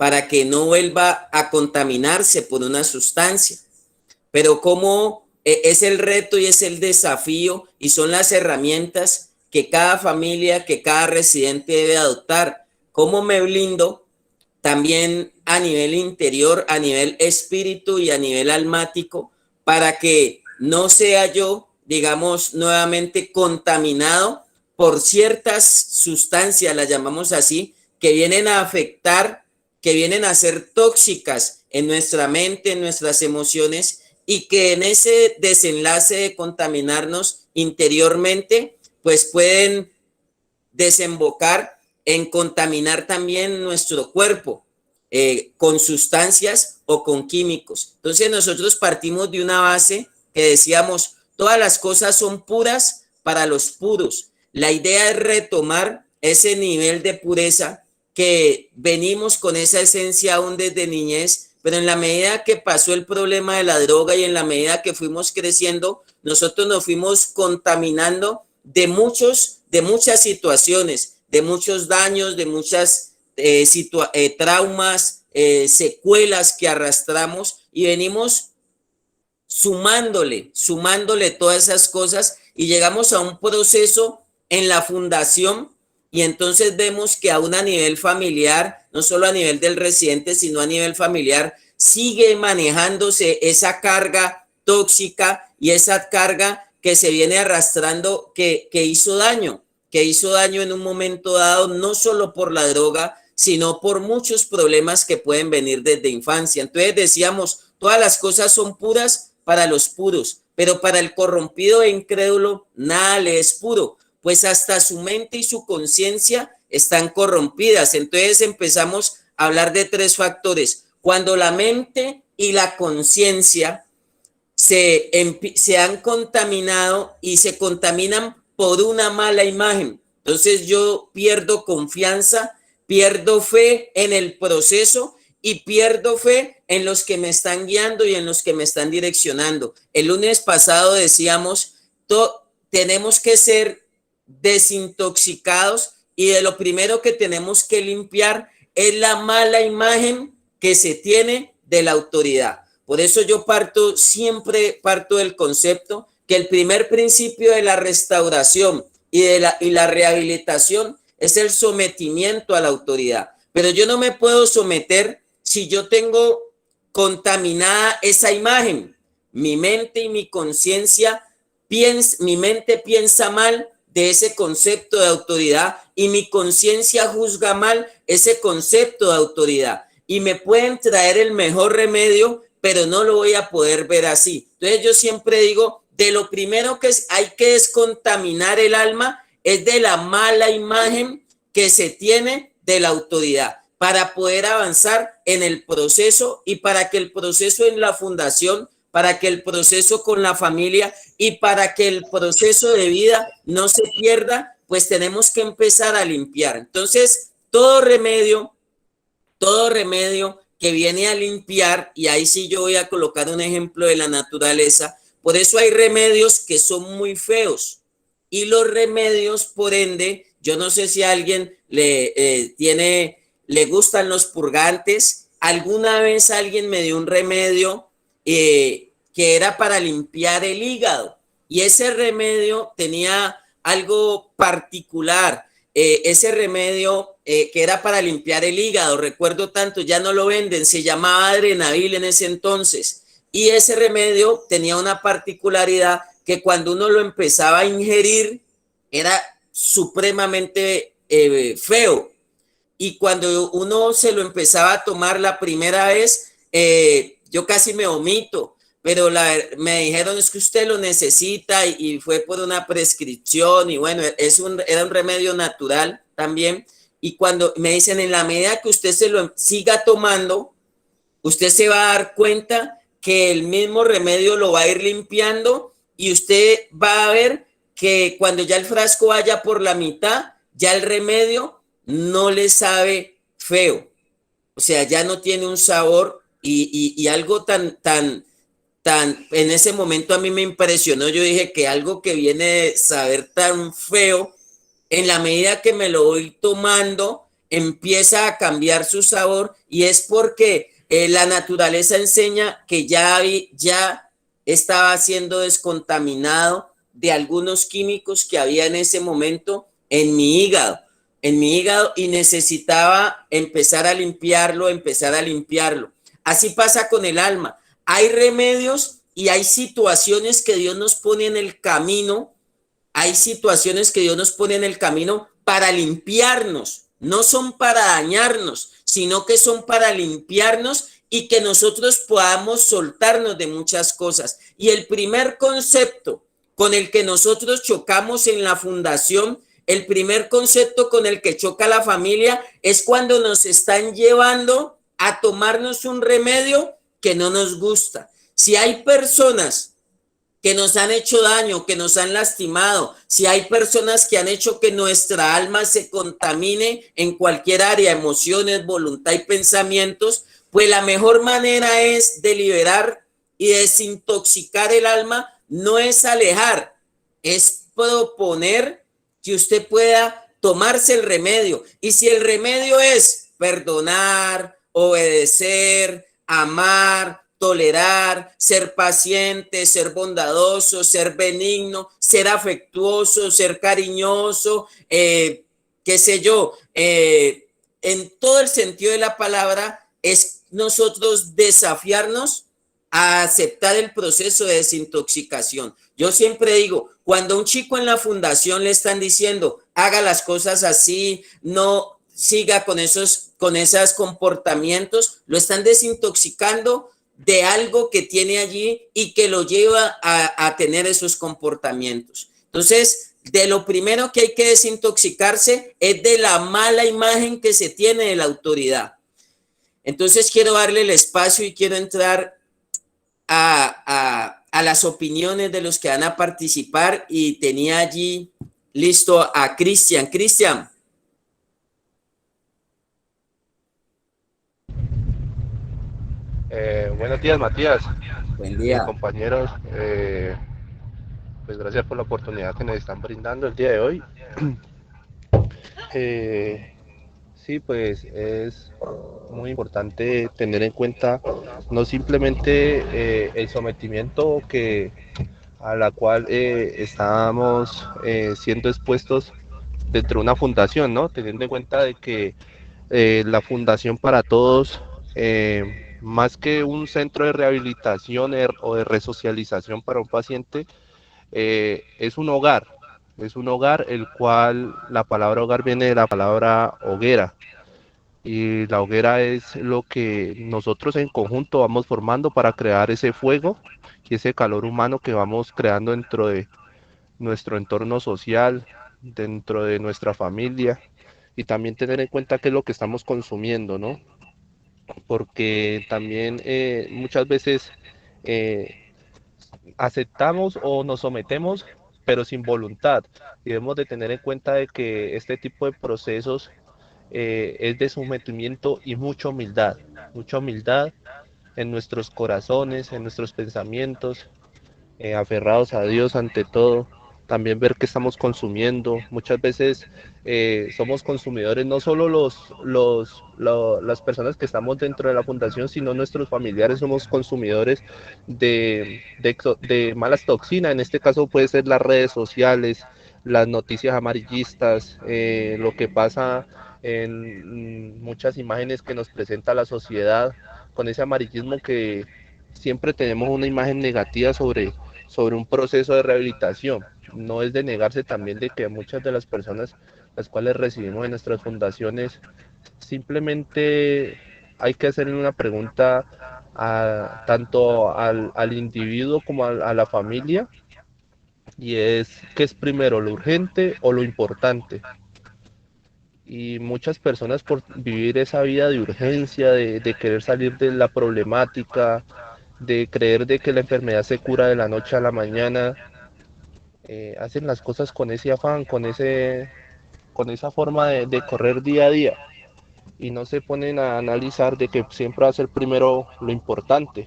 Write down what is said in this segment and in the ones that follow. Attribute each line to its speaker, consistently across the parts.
Speaker 1: para que no vuelva a contaminarse por una sustancia. Pero cómo es el reto y es el desafío y son las herramientas que cada familia, que cada residente debe adoptar. ¿Cómo me blindo también a nivel interior, a nivel espíritu y a nivel almático para que no sea yo, digamos, nuevamente contaminado por ciertas sustancias, las llamamos así, que vienen a afectar, que vienen a ser tóxicas en nuestra mente, en nuestras emociones, y que en ese desenlace de contaminarnos interiormente, pues pueden desembocar en contaminar también nuestro cuerpo con sustancias o con químicos. Entonces nosotros partimos de una base que decíamos, todas las cosas son puras para los puros. La idea es retomar ese nivel de pureza que venimos con esa esencia aún desde niñez, pero en la medida que pasó el problema de la droga y en la medida que fuimos creciendo, nosotros nos fuimos contaminando de muchas situaciones, de muchos daños, de muchas traumas, secuelas que arrastramos y venimos sumándole todas esas cosas y llegamos a un proceso en la fundación y entonces vemos que aún a nivel familiar, no solo a nivel del residente, sino a nivel familiar, sigue manejándose esa carga tóxica y esa carga que se viene arrastrando que hizo daño en un momento dado, no solo por la droga, sino por muchos problemas que pueden venir desde infancia. Entonces decíamos, todas las cosas son puras para los puros, pero para el corrompido e incrédulo nada le es puro, pues hasta su mente y su conciencia están corrompidas. Entonces empezamos a hablar de tres factores. Cuando la mente y la conciencia se han contaminado y se contaminan por una mala imagen. Entonces yo pierdo confianza, pierdo fe en el proceso y pierdo fe en los que me están guiando y en los que me están direccionando. El lunes pasado decíamos, tenemos que ser desintoxicados y de lo primero que tenemos que limpiar es la mala imagen que se tiene de la autoridad. Por eso yo siempre parto del concepto que el primer principio de la restauración y la rehabilitación es el sometimiento a la autoridad. Pero yo no me puedo someter si yo tengo contaminada esa imagen. Mi mente y mi conciencia, mi mente piensa mal de ese concepto de autoridad y mi conciencia juzga mal ese concepto de autoridad. Y me pueden traer el mejor remedio, pero no lo voy a poder ver así. Entonces yo siempre digo, de lo primero que hay que descontaminar el alma es de la mala imagen que se tiene de la autoridad para poder avanzar en el proceso y para que el proceso en la fundación, para que el proceso con la familia y para que el proceso de vida no se pierda, pues tenemos que empezar a limpiar. Entonces, todo remedio que viene a limpiar, y ahí sí yo voy a colocar un ejemplo de la naturaleza, por eso hay remedios que son muy feos y los remedios, por ende, yo no sé si a alguien le gustan los purgantes. Alguna vez alguien me dio un remedio que era para limpiar el hígado y ese remedio tenía algo particular. Ese remedio que era para limpiar el hígado, recuerdo tanto, ya no lo venden, se llamaba Adrenavil en ese entonces. Y ese remedio tenía una particularidad que cuando uno lo empezaba a ingerir era supremamente feo. Y cuando uno se lo empezaba a tomar la primera vez, yo casi me vomito, pero me dijeron es que usted lo necesita y fue por una prescripción y bueno, era un remedio natural también. Y cuando me dicen en la medida que usted se lo siga tomando, usted se va a dar cuenta que el mismo remedio lo va a ir limpiando y usted va a ver que cuando ya el frasco vaya por la mitad, ya el remedio no le sabe feo. O sea, ya no tiene un sabor y algo tan, en ese momento a mí me impresionó. Yo dije que algo que viene de saber tan feo, en la medida que me lo voy tomando, empieza a cambiar su sabor y es porque la naturaleza enseña que ya estaba siendo descontaminado de algunos químicos que había en ese momento en mi hígado y necesitaba empezar a limpiarlo. Así pasa con el alma. Hay remedios y hay situaciones que Dios nos pone en el camino, hay situaciones que Dios nos pone en el camino para limpiarnos, no son para dañarnos, sino que son para limpiarnos y que nosotros podamos soltarnos de muchas cosas. Y el primer concepto con el que nosotros chocamos en la fundación, el primer concepto con el que choca la familia es cuando nos están llevando a tomarnos un remedio que no nos gusta. Si hay personas que nos han hecho daño, que nos han lastimado, si hay personas que han hecho que nuestra alma se contamine en cualquier área, emociones, voluntad y pensamientos, pues la mejor manera es de liberar y desintoxicar el alma, no es alejar, es proponer que usted pueda tomarse el remedio. Y si el remedio es perdonar, obedecer, amar, tolerar, ser paciente, ser bondadoso, ser benigno, ser afectuoso, ser cariñoso, qué sé yo, en todo el sentido de la palabra, es nosotros desafiarnos a aceptar el proceso de desintoxicación. Yo siempre digo, cuando a un chico en la fundación le están diciendo, haga las cosas así, no siga con esos comportamientos, lo están desintoxicando de algo que tiene allí y que lo lleva a tener esos comportamientos. Entonces, de lo primero que hay que desintoxicarse es de la mala imagen que se tiene de la autoridad. Entonces, quiero darle el espacio y quiero entrar a las opiniones de los que van a participar y tenía allí listo a Cristian. Cristian.
Speaker 2: Buenos días, Matías,
Speaker 1: Buen día.
Speaker 2: compañeros. Pues gracias por la oportunidad que nos están brindando el día de hoy. Eh, sí, pues es muy importante tener en cuenta no simplemente el sometimiento a la cual estamos siendo expuestos dentro de una fundación, ¿no? Teniendo en cuenta de que la Fundación para Todos, más que un centro de rehabilitación o de resocialización para un paciente, es un hogar el cual la palabra hogar viene de la palabra hoguera. Y la hoguera es lo que nosotros en conjunto vamos formando para crear ese fuego y ese calor humano que vamos creando dentro de nuestro entorno social, dentro de nuestra familia y también tener en cuenta qué es lo que estamos consumiendo, ¿no? Porque también muchas veces eh, aceptamos o nos sometemos, pero sin voluntad. Y debemos de tener en cuenta de que este tipo de procesos es de sometimiento y mucha humildad en nuestros corazones, en nuestros pensamientos, aferrados a Dios ante todo. También ver qué estamos consumiendo. Muchas veces somos consumidores, no solo las personas que estamos dentro de la fundación, sino nuestros familiares somos consumidores de malas toxinas. En este caso puede ser las redes sociales, las noticias amarillistas, lo que pasa en muchas imágenes que nos presenta la sociedad, con ese amarillismo que siempre tenemos una imagen negativa sobre un proceso de rehabilitación. No es de negarse también de que muchas de las personas las cuales recibimos en nuestras fundaciones, simplemente hay que hacerle una pregunta tanto al individuo como a la familia, y es ¿qué es primero, lo urgente o lo importante? Y muchas personas por vivir esa vida de urgencia, de querer salir de la problemática, de creer de que la enfermedad se cura de la noche a la mañana, hacen las cosas con ese afán, con esa forma de correr día a día y no se ponen a analizar de que siempre va a ser primero lo importante,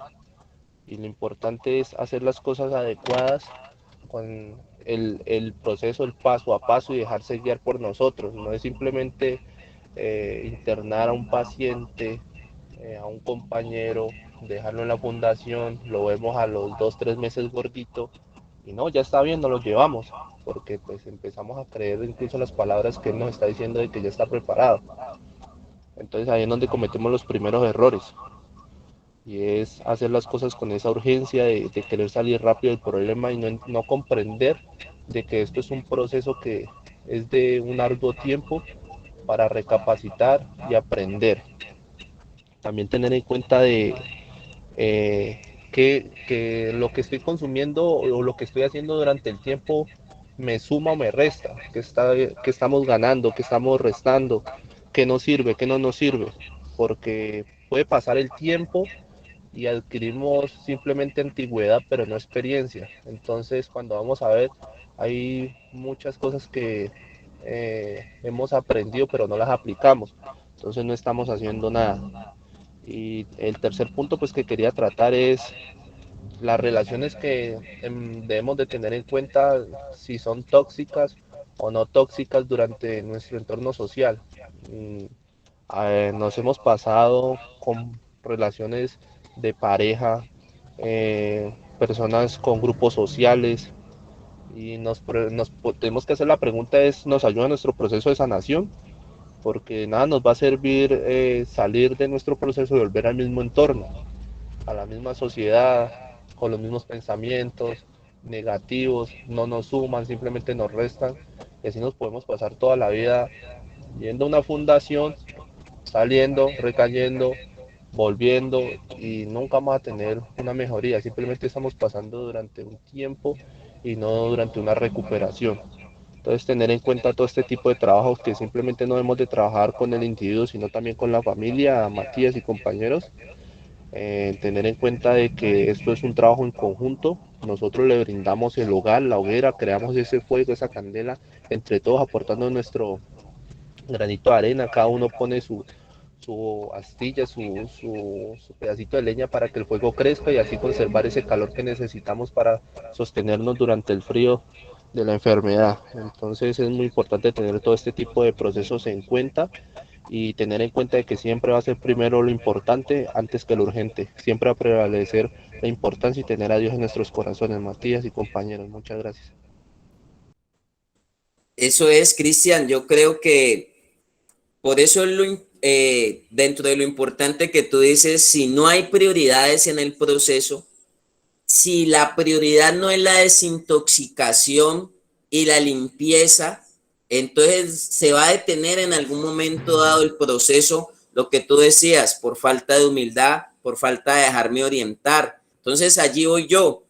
Speaker 2: y lo importante es hacer las cosas adecuadas con el proceso, el paso a paso y dejarse guiar por nosotros. No es simplemente internar a un paciente, a un compañero, dejarlo en la fundación, lo vemos a los 2, 3 meses gordito y no, ya está bien, nos lo llevamos, porque pues empezamos a creer incluso las palabras que él nos está diciendo de que ya está preparado. Entonces ahí es donde cometemos los primeros errores y es hacer las cosas con esa urgencia de querer salir rápido del problema y no comprender de que esto es un proceso que es de un arduo tiempo para recapacitar y aprender. También tener en cuenta de que lo que estoy consumiendo o lo que estoy haciendo durante el tiempo me suma o me resta, que estamos ganando, que estamos restando, que nos sirve, que no nos sirve, porque puede pasar el tiempo y adquirimos simplemente antigüedad, pero no experiencia. Entonces, cuando vamos a ver, hay muchas cosas que hemos aprendido, pero no las aplicamos. Entonces, no estamos haciendo nada. Y el tercer punto, pues, que quería tratar es las relaciones que debemos de tener en cuenta si son tóxicas o no tóxicas durante nuestro entorno social. Mm, Nos hemos pasado con relaciones de pareja, personas con grupos sociales y tenemos que hacer la pregunta es, ¿nos ayuda en nuestro proceso de sanación? Porque nada nos va a servir salir de nuestro proceso y volver al mismo entorno, a la misma sociedad, con los mismos pensamientos negativos, no nos suman, simplemente nos restan y así nos podemos pasar toda la vida yendo a una fundación, saliendo, recayendo, volviendo y nunca vamos a tener una mejoría, simplemente estamos pasando durante un tiempo y no durante una recuperación. Entonces tener en cuenta todo este tipo de trabajos que simplemente no debemos de trabajar con el individuo, sino también con la familia, Matías y compañeros, tener en cuenta de que esto es un trabajo en conjunto, nosotros le brindamos el hogar, la hoguera, creamos ese fuego, esa candela, entre todos aportando nuestro granito de arena, cada uno pone su astilla, su pedacito de leña para que el fuego crezca y así conservar ese calor que necesitamos para sostenernos durante el frío de la enfermedad. Entonces es muy importante tener todo este tipo de procesos en cuenta y tener en cuenta de que siempre va a ser primero lo importante antes que lo urgente. Siempre va a prevalecer la importancia y tener a Dios en nuestros corazones, Matías y compañeros. Muchas gracias.
Speaker 1: Eso es, Cristian, yo creo que por eso es dentro de lo importante que tú dices, si no hay prioridades en el proceso, si la prioridad no es la desintoxicación y la limpieza, entonces se va a detener en algún momento dado el proceso, lo que tú decías, por falta de humildad, por falta de dejarme orientar. Entonces allí voy yo.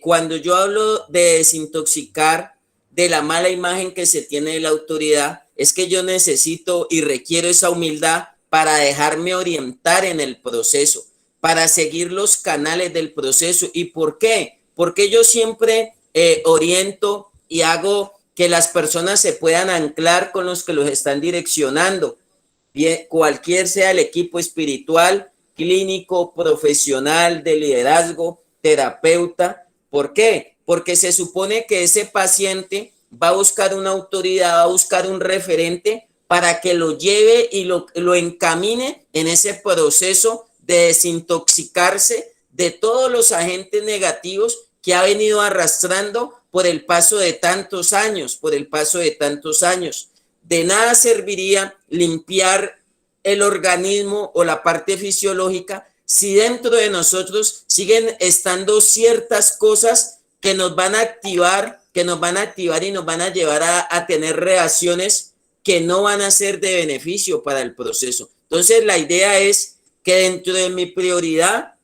Speaker 1: Cuando yo hablo de desintoxicar de la mala imagen que se tiene de la autoridad, es que yo necesito y requiero esa humildad para dejarme orientar en el proceso, para seguir los canales del proceso. ¿Y por qué? Porque yo siempre oriento y hago que las personas se puedan anclar con los que los están direccionando, bien, cualquier sea el equipo espiritual, clínico, profesional, de liderazgo, terapeuta. ¿Por qué? Porque se supone que ese paciente va a buscar una autoridad, va a buscar un referente para que lo lleve y lo encamine en ese proceso de desintoxicarse de todos los agentes negativos que ha venido arrastrando por el paso de tantos años, por el paso de tantos años. De nada serviría limpiar el organismo o la parte fisiológica si dentro de nosotros siguen estando ciertas cosas que nos van a activar, y nos van a llevar a tener reacciones que no van a ser de beneficio para el proceso. Entonces la idea es que dentro de mi prioridad,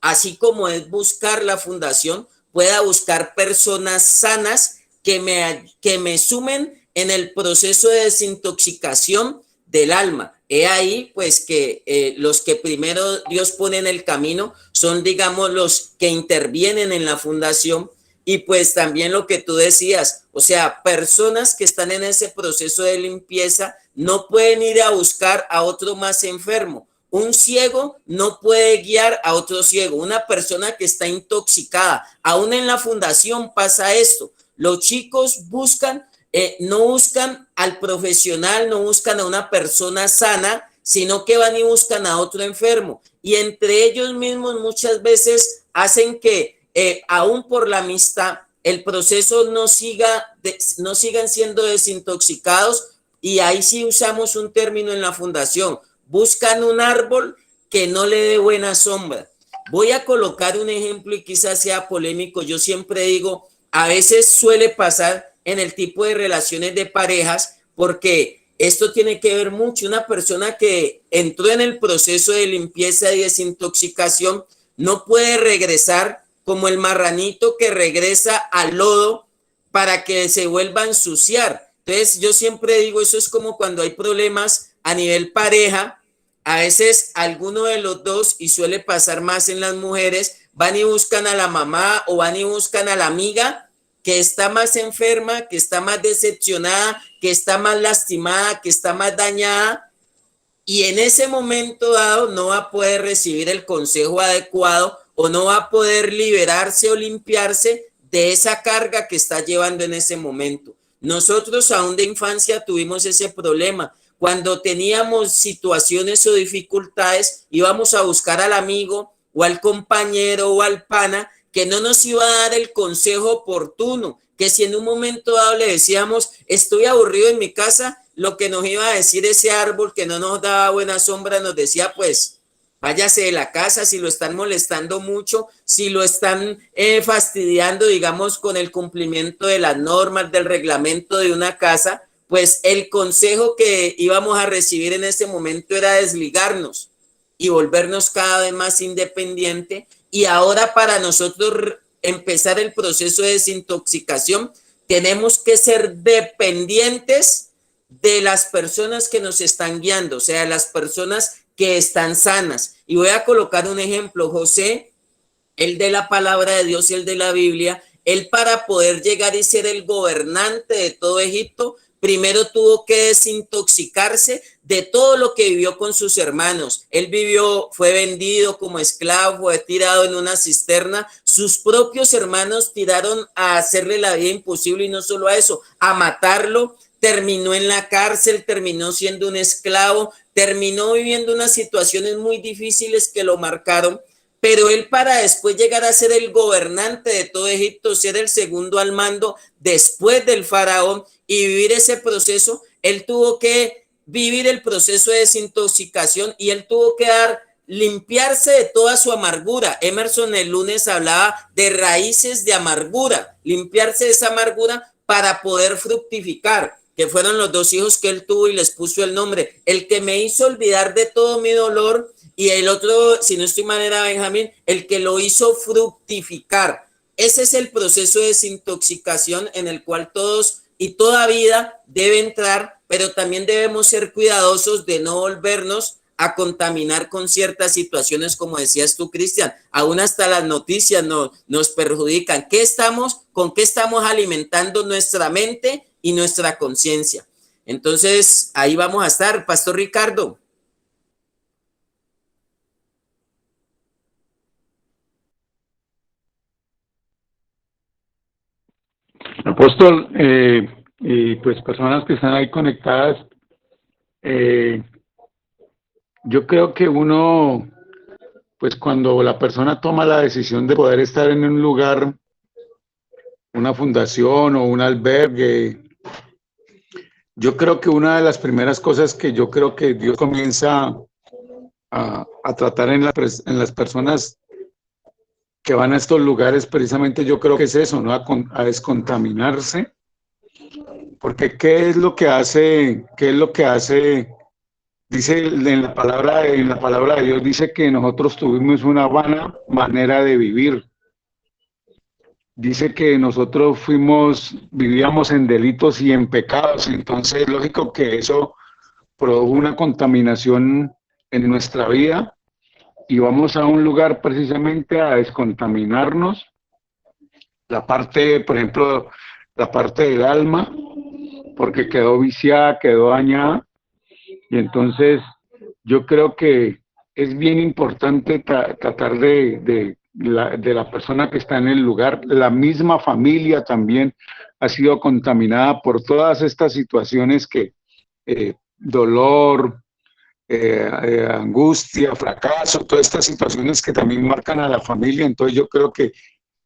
Speaker 1: así como es buscar la fundación, pueda buscar personas sanas que me sumen en el proceso de desintoxicación del alma. He ahí, pues, que los que primero Dios pone en el camino son, digamos, los que intervienen en la fundación y pues también lo que tú decías, o sea, personas que están en ese proceso de limpieza no pueden ir a buscar a otro más enfermo. Un ciego no puede guiar a otro ciego. Una persona que está intoxicada, aún en la fundación pasa esto. Los chicos buscan no buscan al profesional, no buscan a una persona sana, sino que van y buscan a otro enfermo. Y entre ellos mismos muchas veces hacen que, aún por la amistad, el proceso no sigan siendo desintoxicados. Y ahí sí usamos un término en la fundación: buscan un árbol que no le dé buena sombra. Voy a colocar un ejemplo y quizás sea polémico. Yo siempre digo, a veces suele pasar en el tipo de relaciones de parejas, porque esto tiene que ver mucho. Una persona que entró en el proceso de limpieza y desintoxicación no puede regresar como el marranito que regresa al lodo para que se vuelva a ensuciar. Entonces yo siempre digo, eso es como cuando hay problemas a nivel pareja. A veces alguno de los dos, y suele pasar más en las mujeres, van y buscan a la mamá o van y buscan a la amiga que está más enferma, que está más decepcionada, que está más lastimada, que está más dañada, y en ese momento dado no va a poder recibir el consejo adecuado o no va a poder liberarse o limpiarse de esa carga que está llevando en ese momento. Nosotros aún de infancia tuvimos ese problema. Cuando teníamos situaciones o dificultades, íbamos a buscar al amigo o al compañero o al pana que no nos iba a dar el consejo oportuno, que si en un momento dado le decíamos, estoy aburrido en mi casa, lo que nos iba a decir ese árbol que no nos daba buena sombra, nos decía, pues, váyase de la casa. Si lo están molestando mucho, si lo están fastidiando, digamos, con el cumplimiento de las normas, del reglamento de una casa, pues el consejo que íbamos a recibir en ese momento era desligarnos y volvernos cada vez más independiente. Y ahora, para nosotros empezar el proceso de desintoxicación, tenemos que ser dependientes de las personas que nos están guiando, o sea, las personas que están sanas. Y voy a colocar un ejemplo: José, el de la palabra de Dios y el de la Biblia, él, para poder llegar y ser el gobernante de todo Egipto, primero tuvo que desintoxicarse de todo lo que vivió con sus hermanos. Él vivió, fue vendido como esclavo, fue tirado en una cisterna. Sus propios hermanos tiraron a hacerle la vida imposible, y no solo a eso, a matarlo. Terminó en la cárcel, terminó siendo un esclavo, terminó viviendo unas situaciones muy difíciles que lo marcaron. Pero él, para después llegar a ser el gobernante de todo Egipto, ser el segundo al mando después del faraón y vivir ese proceso, él tuvo que vivir el proceso de desintoxicación y él tuvo que limpiarse de toda su amargura. Emerson el lunes hablaba de raíces de amargura, limpiarse de esa amargura para poder fructificar, que fueron los dos hijos que él tuvo y les puso el nombre: el que me hizo olvidar de todo mi dolor, y el otro, si no estoy mal, era Benjamín, el que lo hizo fructificar. Ese es el proceso de desintoxicación en el cual todos y toda vida debe entrar, pero también debemos ser cuidadosos de no volvernos a contaminar con ciertas situaciones, como decías tú, Cristian. Aún hasta las noticias nos perjudican. ¿Con qué estamos alimentando nuestra mente y nuestra conciencia? Entonces, ahí vamos a estar, Pastor Ricardo.
Speaker 3: Apóstol, y pues personas que están ahí conectadas, yo creo que uno, pues cuando la persona toma la decisión de poder estar en un lugar, una fundación o un albergue, yo creo que una de las primeras cosas que yo creo que Dios comienza a tratar en las personas que van a estos lugares, precisamente yo creo que es eso, ¿no? A descontaminarse. Porque ¿qué es lo que hace? ¿Qué es lo que hace? Dice en la palabra de Dios, dice que nosotros tuvimos una vana manera de vivir. Dice que nosotros vivíamos en delitos y en pecados. Entonces es lógico que eso produjo una contaminación en nuestra vida, y vamos a un lugar precisamente a descontaminarnos. La parte, por ejemplo, la parte del alma, porque quedó viciada, quedó dañada. Y entonces yo creo que es bien importante tratar de la persona que está en el lugar. La misma familia también ha sido contaminada por todas estas situaciones que dolor, angustia, fracaso, todas estas situaciones que también marcan a la familia. Entonces yo creo que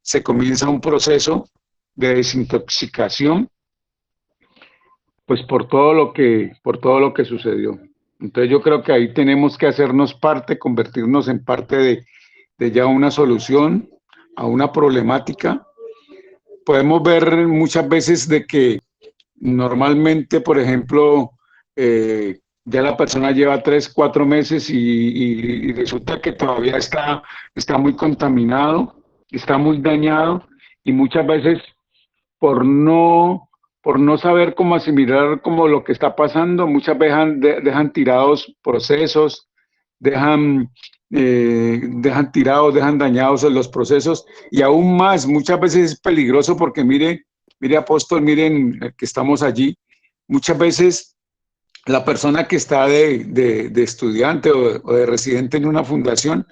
Speaker 3: se comienza un proceso de desintoxicación, pues por todo lo que sucedió. Entonces yo creo que ahí tenemos que hacernos parte, convertirnos en parte de ya una solución a una problemática. Podemos ver muchas veces de que normalmente, por ejemplo, ya la persona lleva 3, 4 meses y resulta que todavía está muy contaminado, está muy dañado, y muchas veces por no saber cómo asimilar como lo que está pasando, muchas veces dejan tirados procesos, dejan tirados, dejan dañados los procesos, y aún más, muchas veces es peligroso porque mire, apóstol, miren que estamos allí, muchas veces la persona que está de estudiante o de residente en una fundación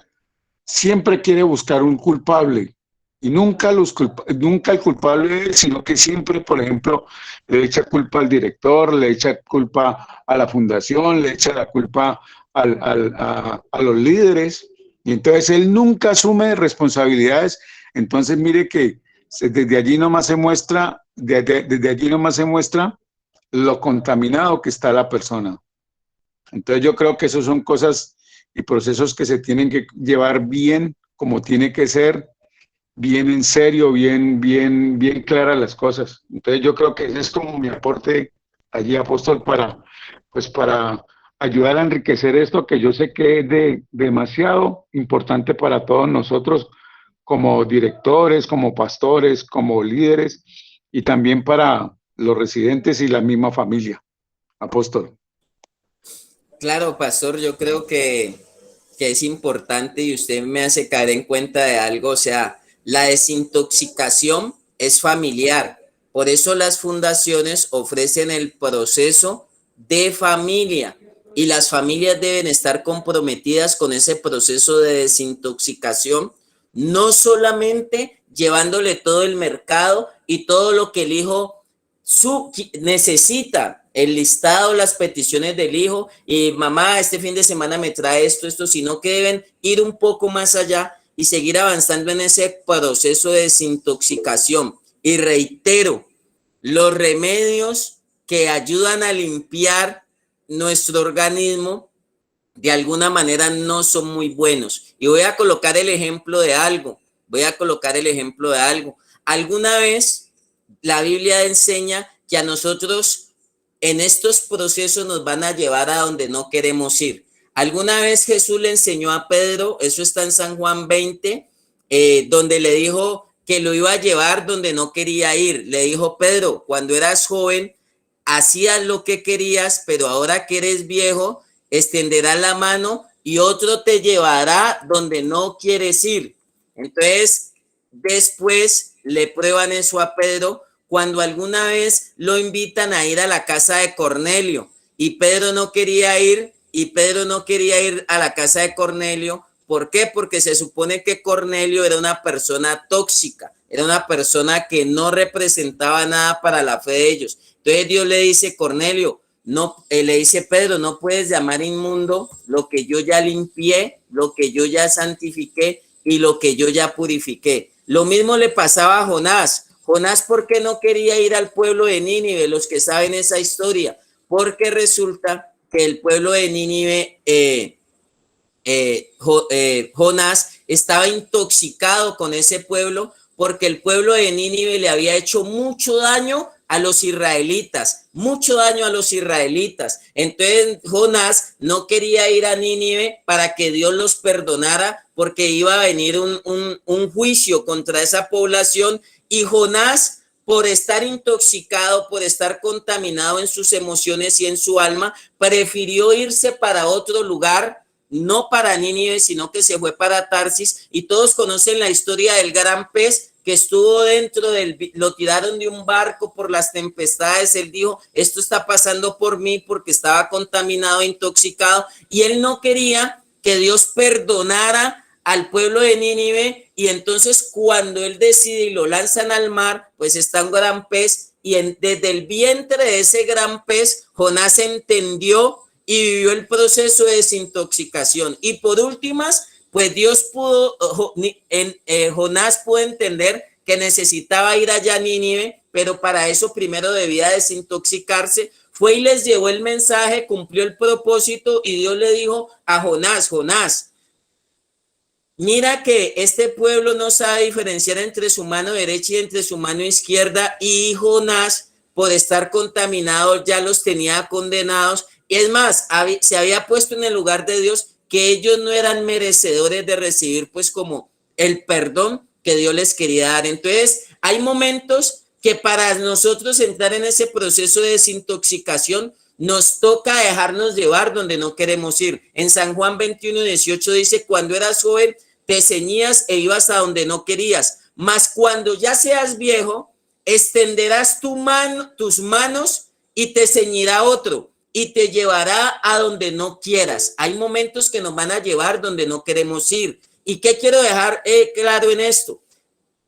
Speaker 3: siempre quiere buscar un culpable, y nunca el culpable, sino que siempre, por ejemplo, le echa culpa al director, le echa culpa a la fundación, le echa la culpa a los líderes, y entonces él nunca asume responsabilidades. Entonces mire que desde allí nomás se muestra, desde allí nomás se muestra lo contaminado que está la persona. Entonces yo creo que eso son cosas y procesos que se tienen que llevar bien, como tiene que ser, bien en serio, bien claras las cosas. Entonces yo creo que ese es como mi aporte allí, apóstol, para ayudar a enriquecer esto, que yo sé que es demasiado importante para todos nosotros como directores, como pastores, como líderes, y también para los residentes y la misma familia. Apóstol.
Speaker 1: Claro, pastor, yo creo que es importante y usted me hace caer en cuenta de algo, o sea, la desintoxicación es familiar. Por eso las fundaciones ofrecen el proceso de familia y las familias deben estar comprometidas con ese proceso de desintoxicación, no solamente llevándole todo el mercado y todo lo que el hijo necesita, el listado, las peticiones del hijo, y mamá, este fin de semana me trae esto, sino que deben ir un poco más allá y seguir avanzando en ese proceso de desintoxicación. Y reitero, los remedios que ayudan a limpiar nuestro organismo de alguna manera no son muy buenos. Y voy a colocar el ejemplo de algo. Alguna vez la Biblia enseña que a nosotros en estos procesos nos van a llevar a donde no queremos ir. Alguna vez Jesús le enseñó a Pedro, eso está en San Juan 20, donde le dijo que lo iba a llevar donde no quería ir. Le dijo: Pedro, cuando eras joven, hacías lo que querías, pero ahora que eres viejo, extenderás la mano y otro te llevará donde no quieres ir. Entonces, después le prueban eso a Pedro cuando alguna vez lo invitan a ir a la casa de Cornelio y Pedro no quería ir a la casa de Cornelio. ¿Por qué? Porque se supone que Cornelio era una persona tóxica, era una persona que no representaba nada para la fe de ellos. Entonces Dios le dice: Cornelio, no, le dice Pedro, no puedes llamar inmundo lo que yo ya limpié, lo que yo ya santifiqué y lo que yo ya purifiqué. Lo mismo le pasaba a Jonás. Jonás, ¿por qué no quería ir al pueblo de Nínive? Los que saben esa historia, porque resulta que el pueblo de Nínive, Jonás estaba intoxicado con ese pueblo, porque el pueblo de Nínive le había hecho mucho daño a los israelitas. Entonces Jonás no quería ir a Nínive para que Dios los perdonara, porque iba a venir un juicio contra esa población. Y Jonás, por estar intoxicado, por estar contaminado en sus emociones y en su alma, prefirió irse para otro lugar, no para Nínive, sino que se fue para Tarsis. Y todos conocen la historia del gran pez que estuvo lo tiraron de un barco por las tempestades. Él dijo: esto está pasando por mí, porque estaba contaminado, intoxicado, y él no quería que Dios perdonara al pueblo de Nínive y entonces cuando él decide y lo lanzan al mar, pues está un gran pez y desde el vientre de ese gran pez, Jonás entendió y vivió el proceso de desintoxicación. Y por últimas, pues Dios pudo, Jonás pudo entender que necesitaba ir allá a Nínive, pero para eso primero debía desintoxicarse. Fue y les llevó el mensaje, cumplió el propósito y Dios le dijo a Jonás, Jonás, mira que este pueblo no sabe diferenciar entre su mano derecha y entre su mano izquierda, y Jonás, por estar contaminado, ya los tenía condenados. Y es más, se había puesto en el lugar de Dios que ellos no eran merecedores de recibir pues como el perdón que Dios les quería dar. Entonces, hay momentos que para nosotros entrar en ese proceso de desintoxicación nos toca dejarnos llevar donde no queremos ir. En San Juan 21:18 dice, cuando eras joven te ceñías e ibas a donde no querías, mas cuando ya seas viejo, extenderás tus manos y te ceñirá otro y te llevará a donde no quieras. Hay momentos que nos van a llevar donde no queremos ir. ¿Y qué quiero dejar claro en esto?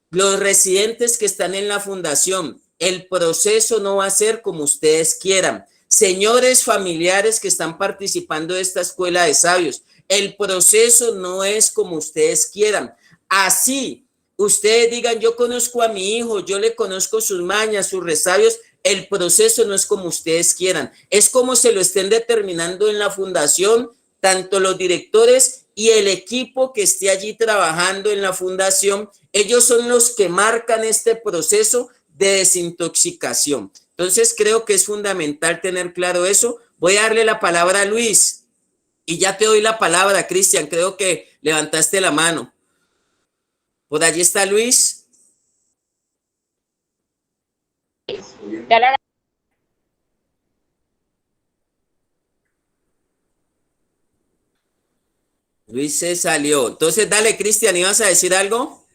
Speaker 1: Los residentes que están en la fundación, el proceso no va a ser como ustedes quieran. Señores familiares que están participando de esta escuela de sabios, el proceso no es como ustedes quieran. Así, ustedes digan, yo conozco a mi hijo, yo le conozco sus mañas, sus resabios, el proceso no es como ustedes quieran. Es como se lo estén determinando en la fundación, tanto los directores y el equipo que esté allí trabajando en la fundación, ellos son los que marcan este proceso de desintoxicación. Entonces creo que es fundamental tener claro eso. Voy a darle la palabra a Luis y ya te doy la palabra, Cristian. Creo que levantaste la mano. Por allí está Luis. Luis se salió. Entonces, dale, Cristian, ¿ibas a decir algo?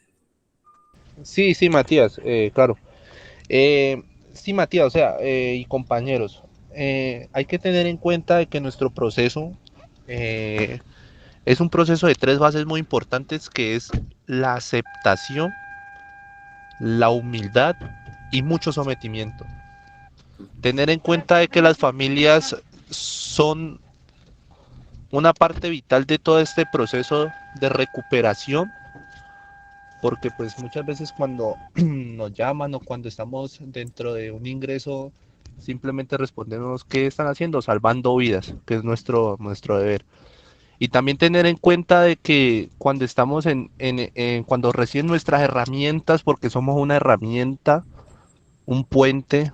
Speaker 2: Sí, sí, Matías, claro. Sí, Matías, o sea, y compañeros, hay que tener en cuenta de que nuestro proceso eh, es un proceso de tres bases muy importantes, que es la aceptación, la humildad y mucho sometimiento. Tener en cuenta de que las familias son una parte vital de todo este proceso de recuperación, porque pues muchas veces cuando nos llaman o cuando estamos dentro de un ingreso, simplemente respondemos qué están haciendo, salvando vidas, que es nuestro deber. Y también tener en cuenta de que cuando estamos cuando reciben nuestras herramientas, porque somos una herramienta, un puente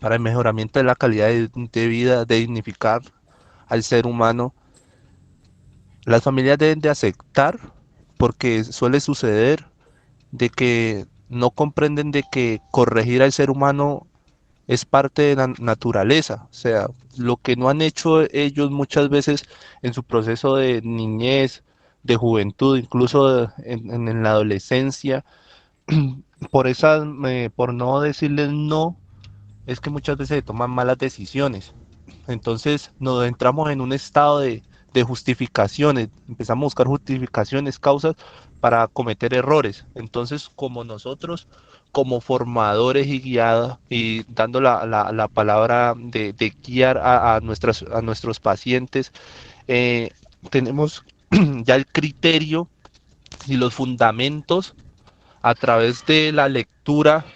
Speaker 2: para el mejoramiento de la calidad de vida, de dignificar al ser humano, las familias deben de aceptar, porque suele suceder de que no comprenden de que corregir al ser humano es parte de la naturaleza. O sea, lo que no han hecho ellos muchas veces en su proceso de niñez, de juventud, incluso en la adolescencia, por no decirles no, es que muchas veces se toman malas decisiones. Entonces nos entramos en un estado de justificaciones, empezamos a buscar justificaciones, causas para cometer errores. Entonces, como nosotros, como formadores y guiados, y dando la palabra de guiar a nuestros pacientes, eh, tenemos ya el criterio y los fundamentos a través de la lectura.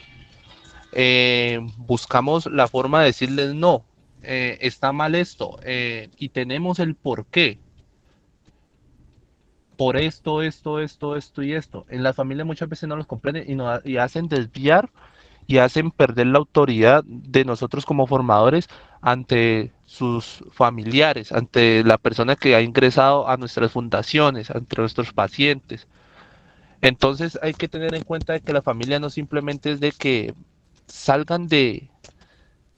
Speaker 2: Buscamos la forma de decirles no, está mal esto, y tenemos el por qué, por esto y esto. En la familia muchas veces no los comprenden y hacen desviar y hacen perder la autoridad de nosotros como formadores ante sus familiares, ante la persona que ha ingresado a nuestras fundaciones, ante nuestros pacientes. Entonces hay que tener en cuenta de que la familia no simplemente es de que salgan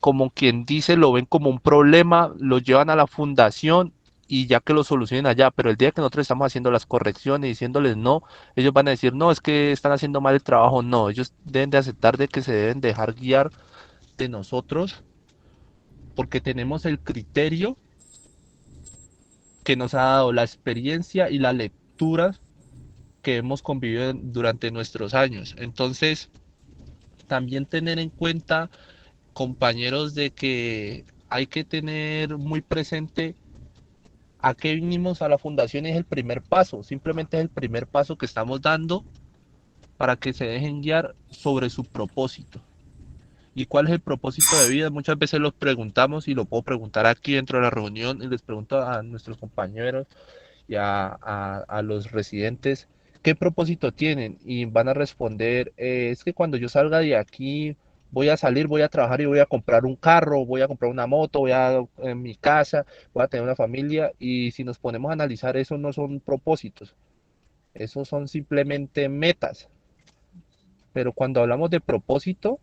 Speaker 2: como quien dice, lo ven como un problema, lo llevan a la fundación y ya que lo solucionen allá, pero el día que nosotros estamos haciendo las correcciones, diciéndoles no, ellos van a decir, no, es que están haciendo mal el trabajo, no, ellos deben de aceptar de que se deben dejar guiar de nosotros, porque tenemos el criterio que nos ha dado la experiencia y la lectura que hemos convivido durante nuestros años. Entonces, también tener en cuenta, compañeros, de que hay que tener muy presente a qué vinimos a la fundación. Es el primer paso, simplemente es el primer paso que estamos dando para que se dejen guiar sobre su propósito. ¿Y cuál es el propósito de vida? Muchas veces los preguntamos y lo puedo preguntar aquí dentro de la reunión y les pregunto a nuestros compañeros y a los residentes qué propósito tienen y van a responder, es que cuando yo salga de aquí voy a salir, voy a trabajar y voy a comprar un carro, voy a comprar una moto, voy a en mi casa, voy a tener una familia. Y si nos ponemos a analizar, eso no son propósitos, esos son simplemente metas. Pero cuando hablamos de propósito,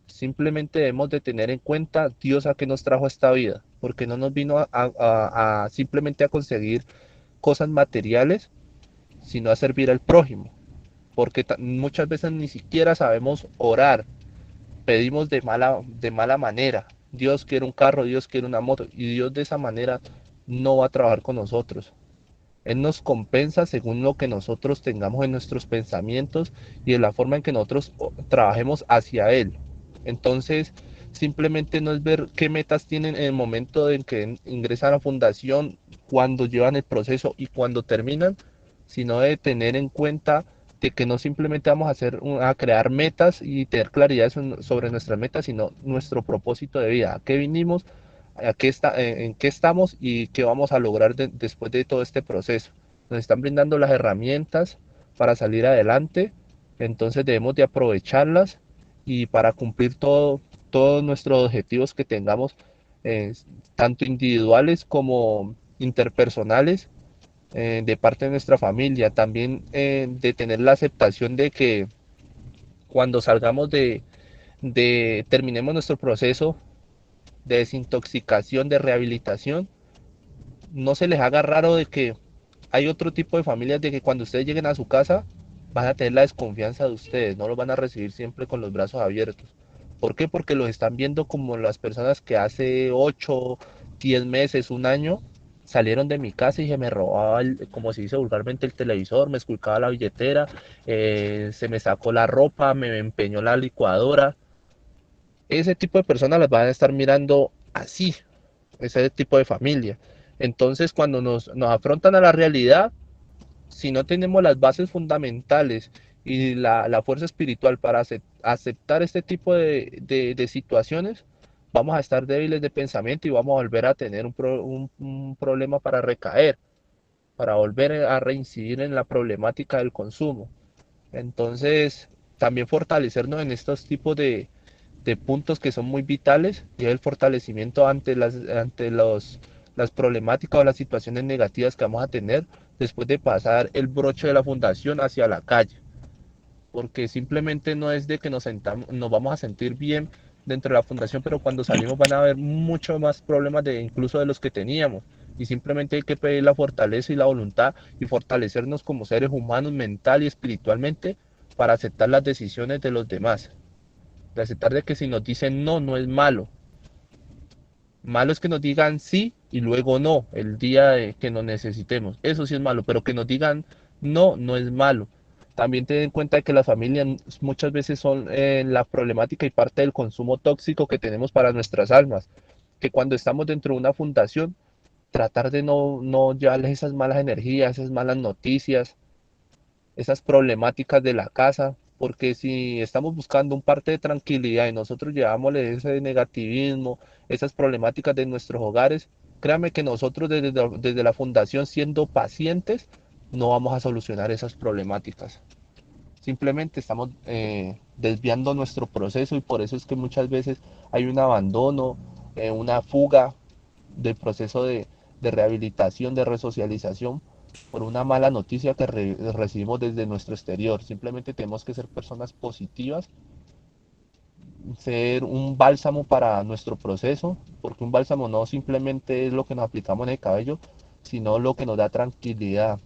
Speaker 2: simplemente debemos de tener en cuenta Dios a qué nos trajo a esta vida, porque no nos vino a simplemente a conseguir cosas materiales, sino a servir al prójimo, porque muchas veces ni siquiera sabemos orar, pedimos de mala manera. Dios quiere un carro, Dios quiere una moto, y Dios de esa manera no va a trabajar con nosotros. Él nos compensa según lo que nosotros tengamos en nuestros pensamientos y de la forma en que nosotros trabajemos hacia Él. Entonces, simplemente no es ver qué metas tienen en el momento en que ingresan a la fundación, cuando llevan el proceso y cuando terminan, sino de tener en cuenta de que no simplemente vamos a a crear metas y tener claridad sobre nuestras metas, sino nuestro propósito de vida, a qué vinimos, en qué estamos y qué vamos a lograr después de todo este proceso. Nos están brindando las herramientas para salir adelante, entonces debemos de aprovecharlas y para cumplir todos nuestros objetivos que tengamos, eh, tanto individuales como interpersonales, de parte de nuestra familia. También de tener la aceptación de que cuando salgamos terminemos nuestro proceso de desintoxicación, de rehabilitación, no se les haga raro de que hay otro tipo de familias de que cuando ustedes lleguen a su casa van a tener la desconfianza de ustedes, no los van a recibir siempre con los brazos abiertos. ¿Por qué? Porque los están viendo como las personas que hace 8, 10 meses, un año, salieron de mi casa y se me robaba, como se dice vulgarmente, el televisor, me esculcaba la billetera, se me sacó la ropa, me empeñó la licuadora. Ese tipo de personas las van a estar mirando así, ese tipo de familia. Entonces, cuando nos afrontan a la realidad, si no tenemos las bases fundamentales y la fuerza espiritual para aceptar este tipo de situaciones, vamos a estar débiles de pensamiento y vamos a volver a tener un problema para recaer, para volver a reincidir en la problemática del consumo. Entonces, también fortalecernos en estos tipos de puntos que son muy vitales, y el fortalecimiento las problemáticas o las situaciones negativas que vamos a tener después de pasar el broche de la fundación hacia la calle. Porque simplemente no es de que nos vamos a sentir bien dentro de la fundación, pero cuando salimos van a haber muchos más problemas incluso de los que teníamos. Y simplemente hay que pedir la fortaleza y la voluntad y fortalecernos como seres humanos mental y espiritualmente para aceptar las decisiones de los demás. De aceptar de que si nos dicen no, no es malo. Malo es que nos digan sí y luego no, el día de que nos necesitemos. Eso sí es malo, pero que nos digan no, no es malo. También ten en cuenta que las familias muchas veces son la problemática y parte del consumo tóxico que tenemos para nuestras almas. Que cuando estamos dentro de una fundación, tratar de no llevarles esas malas energías, esas malas noticias, esas problemáticas de la casa, porque si estamos buscando un parte de tranquilidad y nosotros llevámosle ese negativismo, esas problemáticas de nuestros hogares, créame que nosotros desde la fundación, siendo pacientes, no vamos a solucionar esas problemáticas. Simplemente estamos desviando nuestro proceso, y por eso es que muchas veces hay un abandono, una fuga del proceso de rehabilitación, de resocialización, por una mala noticia que recibimos desde nuestro exterior. Simplemente tenemos que ser personas positivas, ser un bálsamo para nuestro proceso, porque un bálsamo no simplemente es lo que nos aplicamos en el cabello, sino lo que nos da tranquilidad,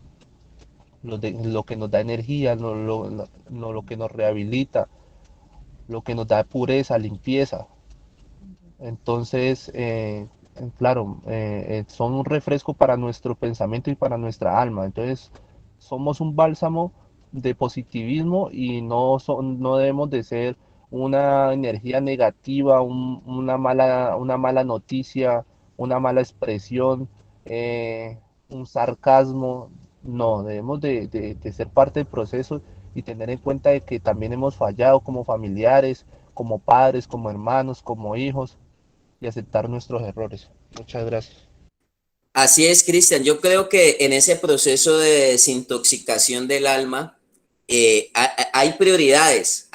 Speaker 2: lo que nos da energía, lo que nos rehabilita, lo que nos da pureza, limpieza. Entonces, claro, son un refresco para nuestro pensamiento y para nuestra alma. Entonces, somos un bálsamo de positivismo y no debemos de ser una energía negativa, una mala noticia, una mala expresión, un sarcasmo. No, debemos de ser parte del proceso y tener en cuenta de que también hemos fallado como familiares, como padres, como hermanos, como hijos, y aceptar nuestros errores. Muchas gracias.
Speaker 1: Así es, Cristian. Yo creo que en ese proceso de desintoxicación del alma hay prioridades,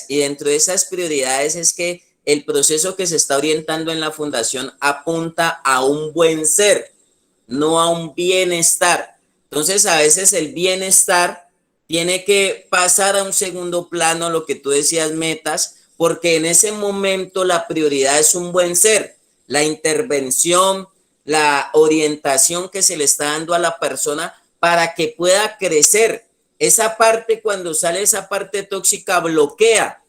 Speaker 1: y dentro de esas prioridades es que el proceso que se está orientando en la fundación apunta a un buen ser, no a un bienestar. Entonces, a veces el bienestar tiene que pasar a un segundo plano, lo que tú decías, metas, porque en ese momento la prioridad es un buen ser, la intervención, la orientación que se le está dando a la persona para que pueda crecer. Esa parte, cuando sale esa parte tóxica, bloquea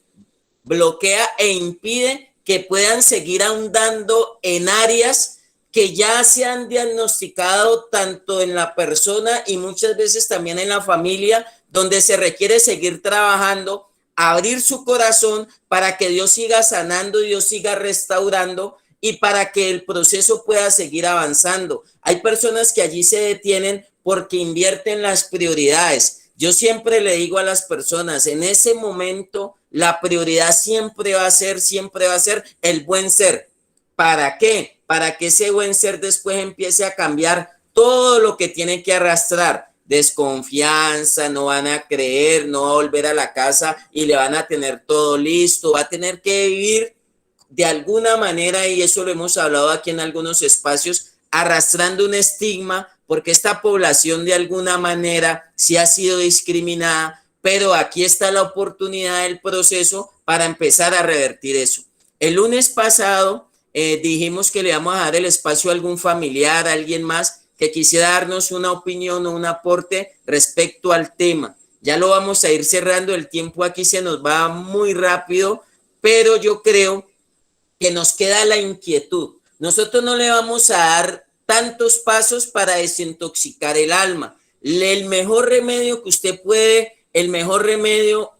Speaker 1: e impide que puedan seguir ahondando en áreas que ya se han diagnosticado tanto en la persona y muchas veces también en la familia, donde se requiere seguir trabajando, abrir su corazón para que Dios siga sanando, Dios siga restaurando y para que el proceso pueda seguir avanzando. Hay personas que allí se detienen porque invierten las prioridades. Yo siempre le digo a las personas, en ese momento la prioridad siempre va a ser el buen ser. ¿Para qué? Para que ese buen ser después empiece a cambiar todo lo que tiene que arrastrar. Desconfianza, no van a creer, no va a volver a la casa y le van a tener todo listo, va a tener que vivir de alguna manera, y eso lo hemos hablado aquí en algunos espacios, arrastrando un estigma, porque esta población de alguna manera sí ha sido discriminada, pero aquí está la oportunidad del proceso para empezar a revertir eso. El lunes pasado dijimos que le vamos a dar el espacio a algún familiar, a alguien más que quisiera darnos una opinión o un aporte respecto al tema. Ya lo vamos a ir cerrando, el tiempo aquí se nos va muy rápido, pero yo creo que nos queda la inquietud. Nosotros no le vamos a dar tantos pasos para desintoxicar el alma. El mejor remedio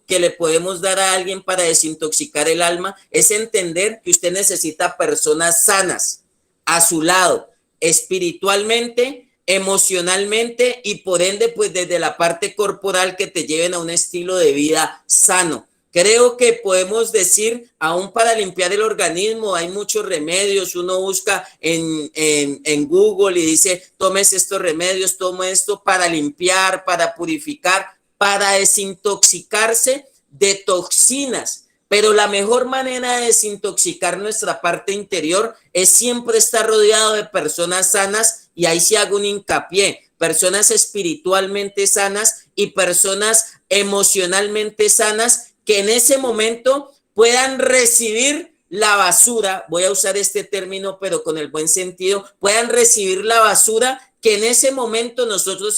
Speaker 1: que le podemos dar a alguien para desintoxicar el alma es entender que usted necesita personas sanas a su lado, espiritualmente, emocionalmente y por ende, pues desde la parte corporal, que te lleven a un estilo de vida sano. Creo que podemos decir, aún para limpiar el organismo, hay muchos remedios. Uno busca en Google y dice, tomes estos remedios, toma esto para limpiar, para purificar, para desintoxicarse de toxinas. Pero la mejor manera de desintoxicar nuestra parte interior es siempre estar rodeado de personas sanas, y ahí sí hago un hincapié, personas espiritualmente sanas y personas emocionalmente sanas, que en ese momento puedan recibir la basura, voy a usar este término pero con el buen sentido, puedan recibir la basura que en ese momento nosotros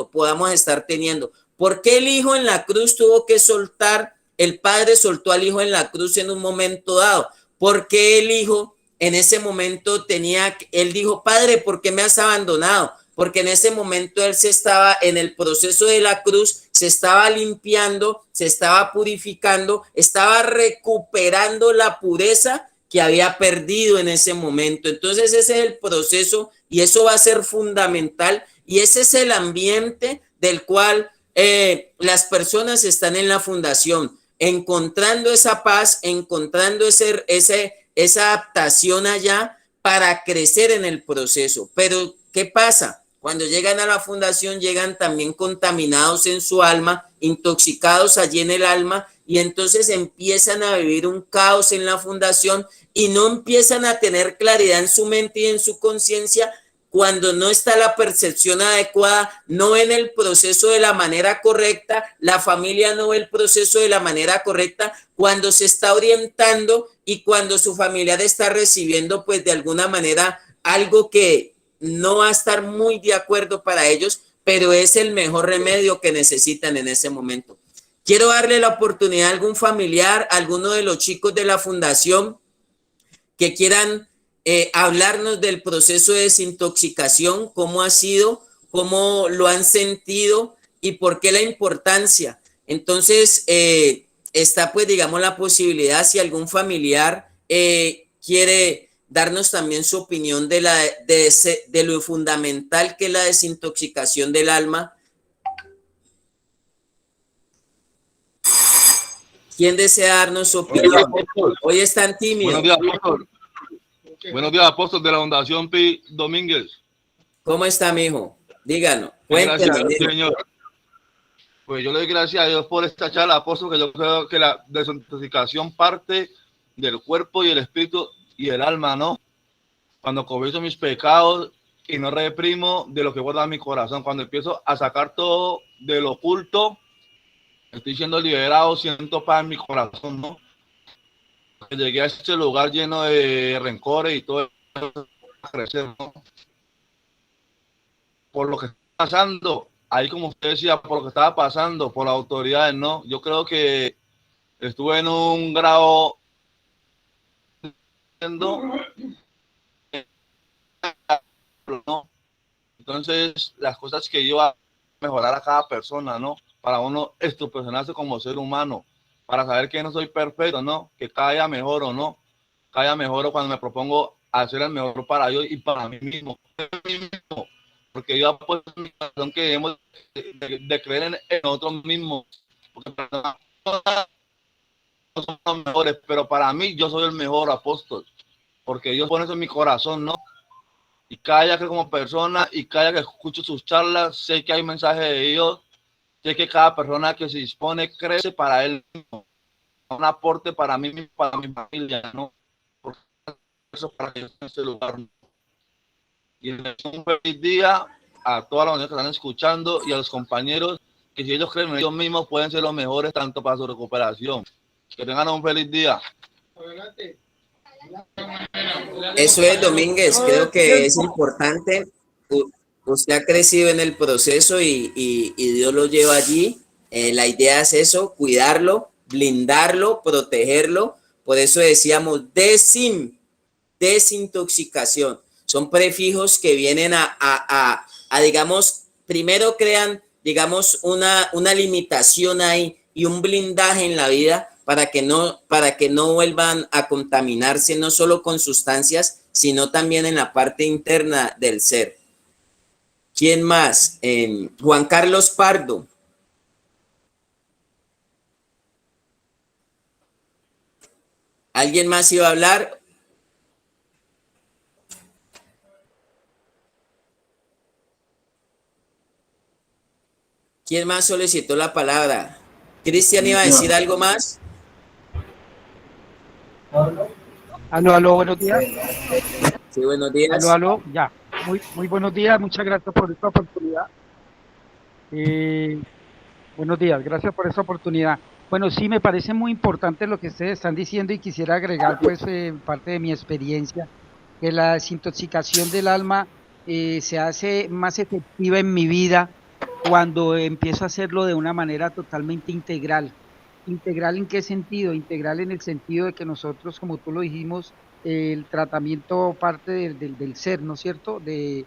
Speaker 1: podamos estar teniendo. ¿Por qué el Hijo en la cruz tuvo que soltar? El Padre soltó al Hijo en la cruz en un momento dado. ¿Por qué el Hijo en ese momento él dijo, Padre, ¿por qué me has abandonado? Porque en ese momento él en el proceso de la cruz, se estaba limpiando, se estaba purificando, estaba recuperando la pureza que había perdido en ese momento. Entonces ese es el proceso y eso va a ser fundamental, y ese es el ambiente del cual las personas están en la fundación, encontrando esa paz, encontrando esa adaptación allá para crecer en el proceso. Pero ¿qué pasa? Cuando llegan a la fundación, llegan también contaminados en su alma, intoxicados allí en el alma, y entonces empiezan a vivir un caos en la fundación y no empiezan a tener claridad en su mente y en su conciencia. Cuando no está la percepción adecuada, no ven el proceso de la manera correcta, la familia no ve el proceso de la manera correcta, cuando se está orientando y cuando su familiar está recibiendo, pues de alguna manera, algo que no va a estar muy de acuerdo para ellos, pero es el mejor remedio que necesitan en ese momento. Quiero darle la oportunidad a algún familiar, a alguno de los chicos de la fundación que quieran hablarnos del proceso de desintoxicación, cómo ha sido, cómo lo han sentido y por qué la importancia. Entonces, está pues, digamos, la posibilidad, si algún familiar quiere darnos también su opinión de lo fundamental que es la desintoxicación del alma. ¿Quién desea darnos su opinión? Hoy están tímidos.
Speaker 4: Buenos días, apóstol. Buenos días, apóstol de la Fundación Pi Domínguez.
Speaker 1: ¿Cómo está, mijo? Díganos. Cuéntenos.
Speaker 4: Gracias, Señor. Pues yo le doy gracias a Dios por esta charla, apóstol, que yo creo que la desintoxicación parte del cuerpo y el espíritu y el alma, ¿no? Cuando confieso mis pecados y no reprimo de lo que guarda mi corazón, cuando empiezo a sacar todo de lo oculto, estoy siendo liberado, siento paz en mi corazón, ¿no? Llegué a este lugar lleno de rencores y todo eso, a crecer, ¿no? Por lo que está pasando, ahí como usted decía, por lo que estaba pasando, por las autoridades, ¿no? Yo creo que estuve en un grado, ¿no? Entonces, las cosas que iba a mejorar a cada persona, ¿no? Para uno estructurarse como ser humano, para saber que no soy perfecto, ¿no? Que cada día mejoro, ¿no? Cada día mejoro cuando me propongo hacer el mejor para Dios y para mí mismo. Porque yo apuesto en mi corazón que debemos de creer en nosotros mismos. Porque no somos los mejores, pero para mí yo soy el mejor, apóstol. Porque Dios pone eso en mi corazón, ¿no? Y cada día que como persona y cada día que escucho sus charlas, sé que hay mensaje de Dios. Sé que cada persona que se dispone crece para él mismo. Un aporte para mí mismo, para mi familia, ¿no? Por eso para que yo esté en este lugar, ¿no? Y un feliz día a todas las personas que están escuchando y a los compañeros que si ellos creen en ellos mismos pueden ser los mejores tanto para su recuperación. Que tengan un feliz día.
Speaker 1: Eso es, Domínguez, creo que es importante. Usted ha crecido en el proceso y Dios lo lleva allí. La idea es eso, cuidarlo, blindarlo, protegerlo. Por eso decíamos desintoxicación. Son prefijos que vienen a digamos, primero crean, digamos, una limitación ahí y un blindaje en la vida para que no vuelvan a contaminarse no solo con sustancias, sino también en la parte interna del ser. ¿Quién más? Juan Carlos Pardo. ¿Alguien más iba a hablar? ¿Quién más solicitó la palabra? ¿Cristian iba a decir algo más?
Speaker 5: Aló, buenos días.
Speaker 1: Sí, buenos días.
Speaker 5: Aló, ya. Muy buenos días, muchas gracias por esta oportunidad. Buenos días, gracias por esta oportunidad. Bueno, sí, me parece muy importante lo que ustedes están diciendo y quisiera agregar, pues, parte de mi experiencia, que la desintoxicación del alma se hace más efectiva en mi vida cuando empiezo a hacerlo de una manera totalmente integral. ¿Integral en qué sentido? Integral en el sentido de que nosotros, como tú lo dijimos, el tratamiento parte del ser, ¿no es cierto? De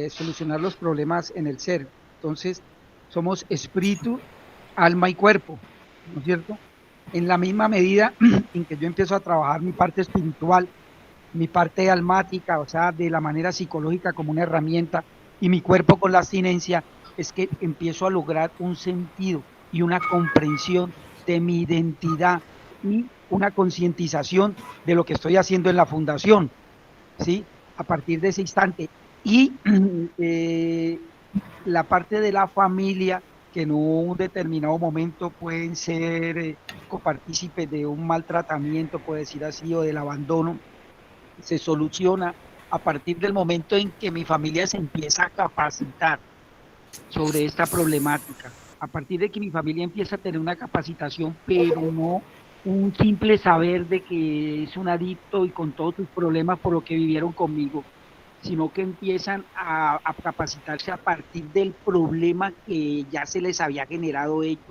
Speaker 5: solucionar los problemas en el ser. Entonces, somos espíritu, alma y cuerpo, ¿no es cierto? En la misma medida en que yo empiezo a trabajar mi parte espiritual, mi parte almática, o sea, de la manera psicológica como una herramienta, y mi cuerpo con la abstinencia, es que empiezo a lograr un sentido y una comprensión de mi identidad y una concientización de lo que estoy haciendo en la fundación, ¿sí? A partir de ese instante. Y la parte de la familia, que en un determinado momento pueden ser copartícipes de un maltratamiento, puede decir así, o del abandono, se soluciona a partir del momento en que mi familia se empieza a capacitar sobre esta problemática, a partir de que mi familia empieza a tener una capacitación, pero no un simple saber de que es un adicto y con todos sus problemas por lo que vivieron conmigo, sino que empiezan a capacitarse a partir del problema que ya se les había generado ellos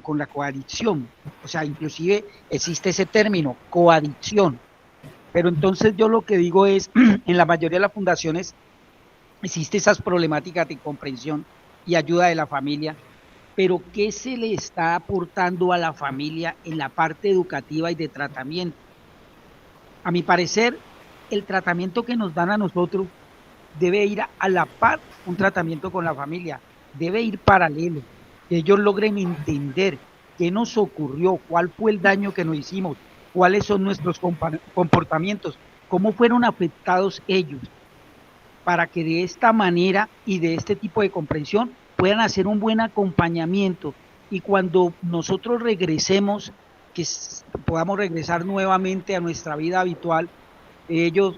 Speaker 5: con la coadicción. O sea, inclusive existe ese término, coadicción. Pero entonces yo lo que digo es, en la mayoría de las fundaciones existe esas problemáticas de comprensión y ayuda de la familia, pero ¿qué se le está aportando a la familia en la parte educativa y de tratamiento? A mi parecer, el tratamiento que nos dan a nosotros debe ir a la par un tratamiento con la familia, debe ir paralelo, que ellos logren entender qué nos ocurrió, cuál fue el daño que nos hicimos, cuáles son nuestros comportamientos, cómo fueron afectados ellos, para que de esta manera y de este tipo de comprensión puedan hacer un buen acompañamiento y cuando nosotros regresemos, que podamos regresar nuevamente a nuestra vida habitual, ellos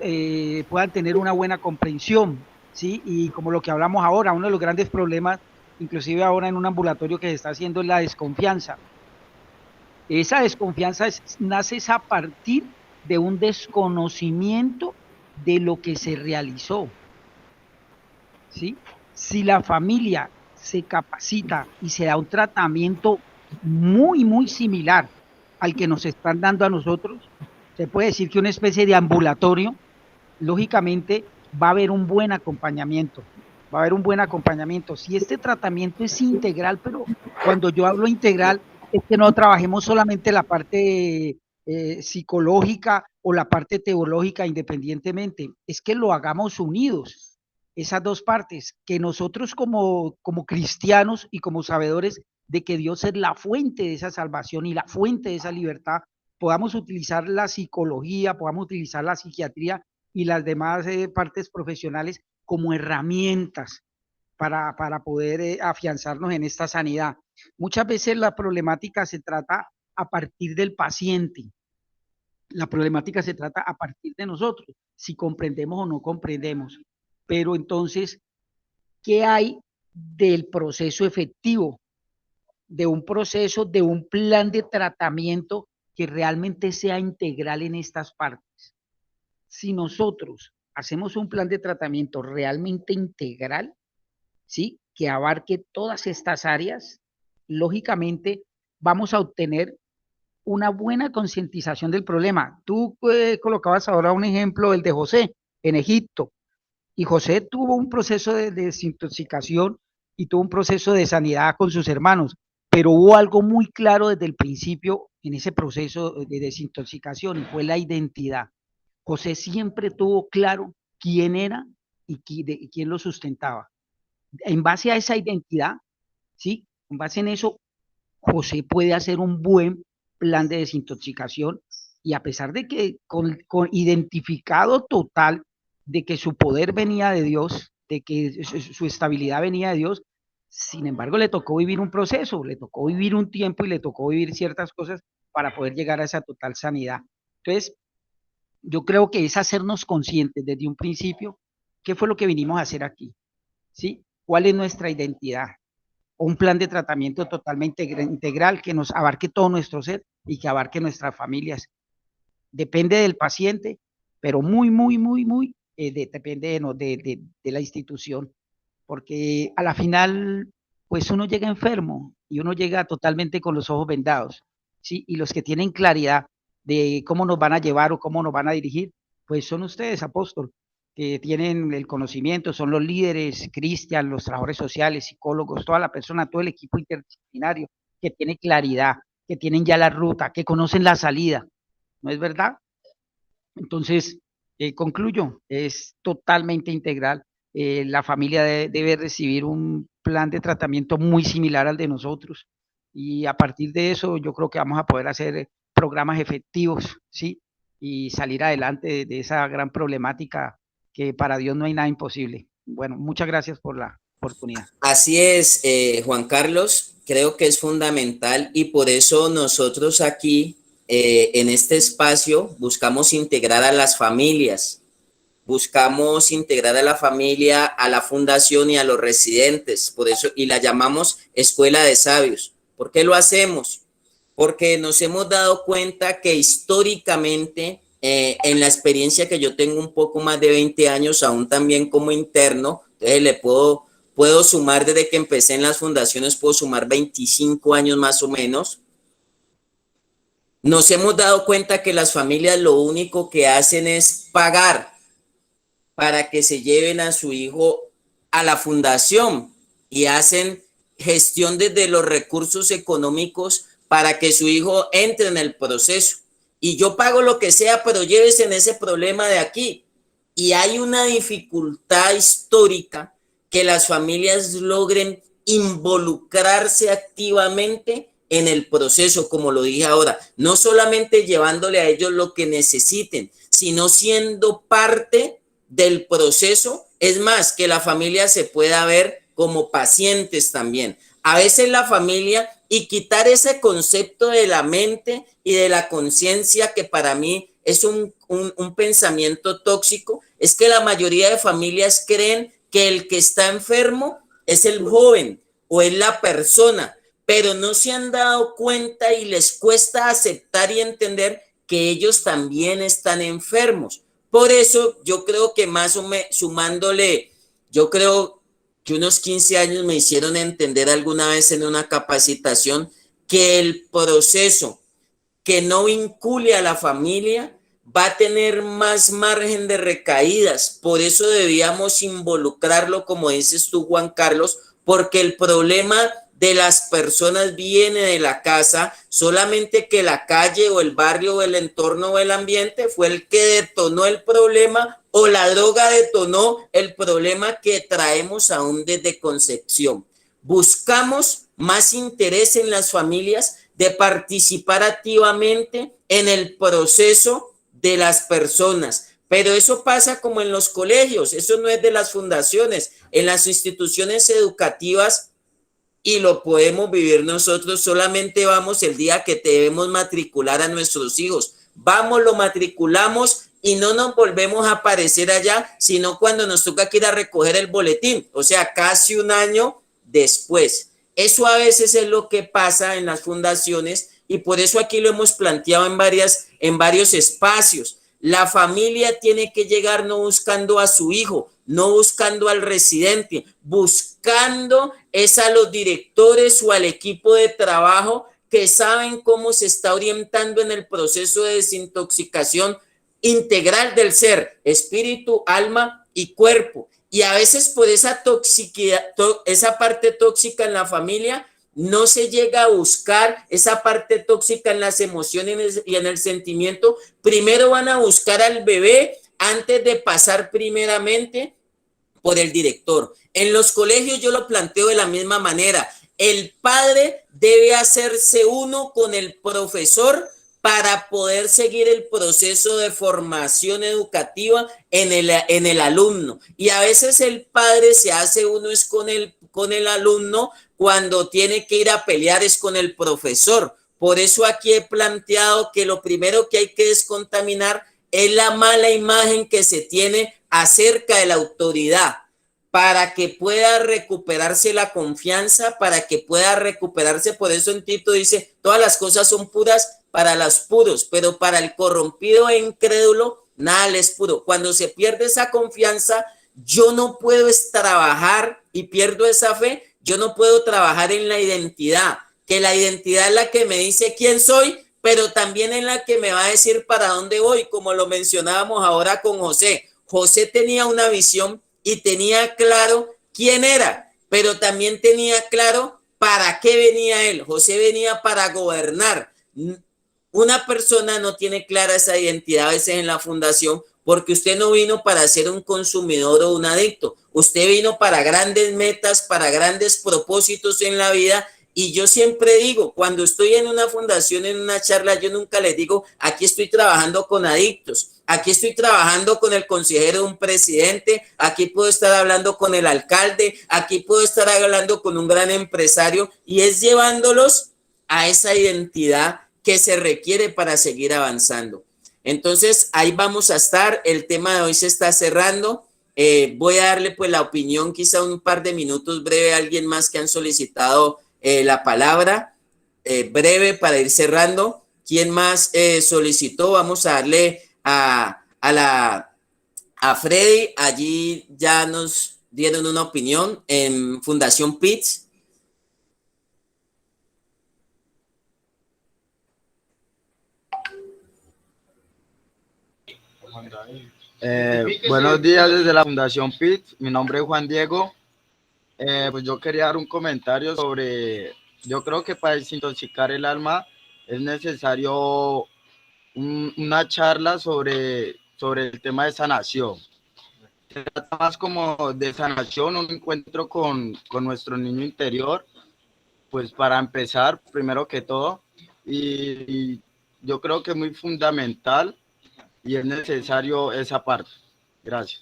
Speaker 5: puedan tener una buena comprensión, ¿sí? Y como lo que hablamos ahora, uno de los grandes problemas, inclusive ahora en un ambulatorio que se está haciendo, es la desconfianza. Esa desconfianza nace a partir de un desconocimiento de lo que se realizó, ¿sí? Si la familia se capacita y se da un tratamiento muy similar al que nos están dando a nosotros, se puede decir que una especie de ambulatorio, lógicamente va a haber un buen acompañamiento, va a haber un buen acompañamiento. Si este tratamiento es integral, pero cuando yo hablo integral, es que no trabajemos solamente la parte psicológica o la parte teológica independientemente, es que lo hagamos unidos, esas dos partes, que nosotros como cristianos y como sabedores de que Dios es la fuente de esa salvación y la fuente de esa libertad, podamos utilizar la psicología, podamos utilizar la psiquiatría y las demás partes profesionales como herramientas para poder afianzarnos en esta sanidad. Muchas veces la problemática se trata a partir del paciente, la problemática se trata a partir de nosotros, si comprendemos o no comprendemos. Pero entonces, ¿qué hay del proceso efectivo? De un proceso, de un plan de tratamiento que realmente sea integral en estas partes. Si nosotros hacemos un plan de tratamiento realmente integral, ¿sí? Que abarque todas estas áreas, lógicamente vamos a obtener una buena concientización del problema. Tú colocabas ahora un ejemplo, el de José, en Egipto, y José tuvo un proceso de desintoxicación y tuvo un proceso de sanidad con sus hermanos, pero hubo algo muy claro desde el principio en ese proceso de desintoxicación y fue la identidad. José siempre tuvo claro quién era y quién lo sustentaba. En base a esa identidad, ¿sí? En base en eso, José puede hacer un buen plan de desintoxicación y a pesar de que con identificado total de que su poder venía de Dios, de que su estabilidad venía de Dios, sin embargo le tocó vivir un proceso, le tocó vivir un tiempo y le tocó vivir ciertas cosas para poder llegar a esa total sanidad. Entonces, yo creo que es hacernos conscientes desde un principio qué fue lo que vinimos a hacer aquí, ¿sí? ¿Cuál es nuestra identidad? Un plan de tratamiento totalmente integral que nos abarque todo nuestro ser y que abarque nuestras familias. Depende del paciente, pero muy, depende de la institución, porque a la final, pues uno llega enfermo y uno llega totalmente con los ojos vendados, ¿sí? Y los que tienen claridad de cómo nos van a llevar o cómo nos van a dirigir, pues son ustedes, apóstol, que tienen el conocimiento, son los líderes, Cristian, los trabajadores sociales, psicólogos, toda la persona, todo el equipo interdisciplinario que tiene claridad, que tienen ya la ruta, que conocen la salida, ¿no es verdad? Entonces, concluyo, es totalmente integral. La familia debe recibir un plan de tratamiento muy similar al de nosotros y a partir de eso yo creo que vamos a poder hacer programas efectivos, ¿sí? Y salir adelante de esa gran problemática que para Dios no hay nada imposible. Bueno, muchas gracias por la oportunidad.
Speaker 1: Así es, Juan Carlos, creo que es fundamental y por eso nosotros aquí en este espacio buscamos integrar a las familias, buscamos integrar a la familia, a la fundación y a los residentes, por eso, y la llamamos Escuela de Sabios. ¿Por qué lo hacemos? Porque nos hemos dado cuenta que históricamente, en la experiencia que yo tengo un poco más de 20 años, aún también como interno, entonces le puedo sumar desde que empecé en las fundaciones, puedo sumar 25 años más o menos. Nos hemos dado cuenta que las familias lo único que hacen es pagar para que se lleven a su hijo a la fundación y hacen gestión desde los recursos económicos para que su hijo entre en el proceso. Y yo pago lo que sea, pero llévese en ese problema de aquí. Y hay una dificultad histórica que las familias logren involucrarse activamente en el proceso, como lo dije ahora, no solamente llevándole a ellos lo que necesiten, sino siendo parte del proceso. Es más, que la familia se pueda ver como pacientes también. A veces la familia, y quitar ese concepto de la mente y de la conciencia, que para mí es un pensamiento tóxico, es que la mayoría de familias creen que el que está enfermo es el joven o es la persona, pero no se han dado cuenta y les cuesta aceptar y entender que ellos también están enfermos. Por eso yo creo que más o menos sumándole, yo creo que unos 15 años me hicieron entender alguna vez en una capacitación que el proceso que no vincule a la familia va a tener más margen de recaídas. Por eso debíamos involucrarlo, como dices tú, Juan Carlos, porque el problema de las personas viene de la casa, solamente que la calle o el barrio o el entorno o el ambiente fue el que detonó el problema, o la droga detonó el problema que traemos aún desde concepción. Buscamos más interés en las familias de participar activamente en el proceso de las personas. Pero eso pasa como en los colegios, eso no es de las fundaciones, en las instituciones educativas, y lo podemos vivir nosotros. Solamente vamos el día que debemos matricular a nuestros hijos. Vamos, lo matriculamos y no nos volvemos a aparecer allá, sino cuando nos toca que ir a recoger el boletín, o sea, casi un año después. Eso a veces es lo que pasa en las fundaciones, y por eso aquí lo hemos planteado en varios espacios. La familia tiene que llegar no buscando a su hijo, no buscando al residente, buscando es a los directores o al equipo de trabajo que saben cómo se está orientando en el proceso de desintoxicación integral del ser, espíritu, alma y cuerpo. Y a veces por esa toxicidad, esa parte tóxica en la familia, no se llega a buscar esa parte tóxica en las emociones y en el sentimiento. Primero van a buscar al bebé antes de pasar primeramente por el director. En los colegios yo lo planteo de la misma manera. El padre debe hacerse uno con el profesor para poder seguir el proceso de formación educativa en el alumno. Y a veces el padre se hace uno es con el alumno, cuando tiene que ir a pelear es con el profesor. Por eso aquí he planteado que lo primero que hay que descontaminar es la mala imagen que se tiene acerca de la autoridad, para que pueda recuperarse la confianza, para que pueda recuperarse. Por eso en Tito dice, todas las cosas son puras para los puros, pero para el corrompido e incrédulo, nada le es puro. Cuando se pierde esa confianza, yo no puedo trabajar y pierdo esa fe, yo no puedo trabajar en la identidad, que la identidad es la que me dice quién soy, pero también es la que me va a decir para dónde voy, como lo mencionábamos ahora con José. José tenía una visión y tenía claro quién era, pero también tenía claro para qué venía él. José venía para gobernar. Una persona no tiene clara esa identidad a veces en la fundación, porque usted no vino para ser un consumidor o un adicto. Usted vino para grandes metas, para grandes propósitos en la vida. Y yo siempre digo, cuando estoy en una fundación, en una charla, yo nunca les digo, aquí estoy trabajando con adictos, aquí estoy trabajando con el consejero de un presidente, aquí puedo estar hablando con el alcalde, aquí puedo estar hablando con un gran empresario, y es llevándolos a esa identidad que se requiere para seguir avanzando. Entonces, ahí vamos a estar. El tema de hoy se está cerrando. Voy a darle pues la opinión, quizá un par de minutos breve a alguien más que han solicitado la palabra, breve para ir cerrando. ¿Quién más solicitó? Vamos a darle a Freddy. Allí ya nos dieron una opinión en Fundación PITS.
Speaker 6: Buenos días desde la Fundación PIT. Mi nombre es Juan Diego. Pues yo quería dar un comentario sobre, yo creo que para desintoxicar el alma es necesario una charla sobre el tema de sanación. Se trata más como de sanación, un encuentro con nuestro niño interior, pues para empezar, primero que todo, y yo creo que es muy fundamental y es necesario esa parte. Gracias.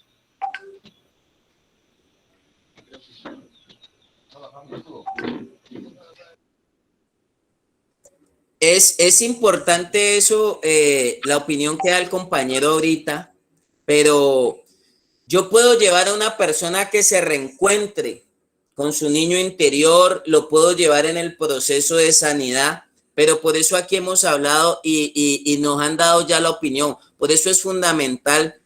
Speaker 1: Es importante eso, la opinión que da el compañero ahorita, pero yo puedo llevar a una persona que se reencuentre con su niño interior, lo puedo llevar en el proceso de sanidad, pero por eso aquí hemos hablado y nos han dado ya la opinión. Por eso es fundamental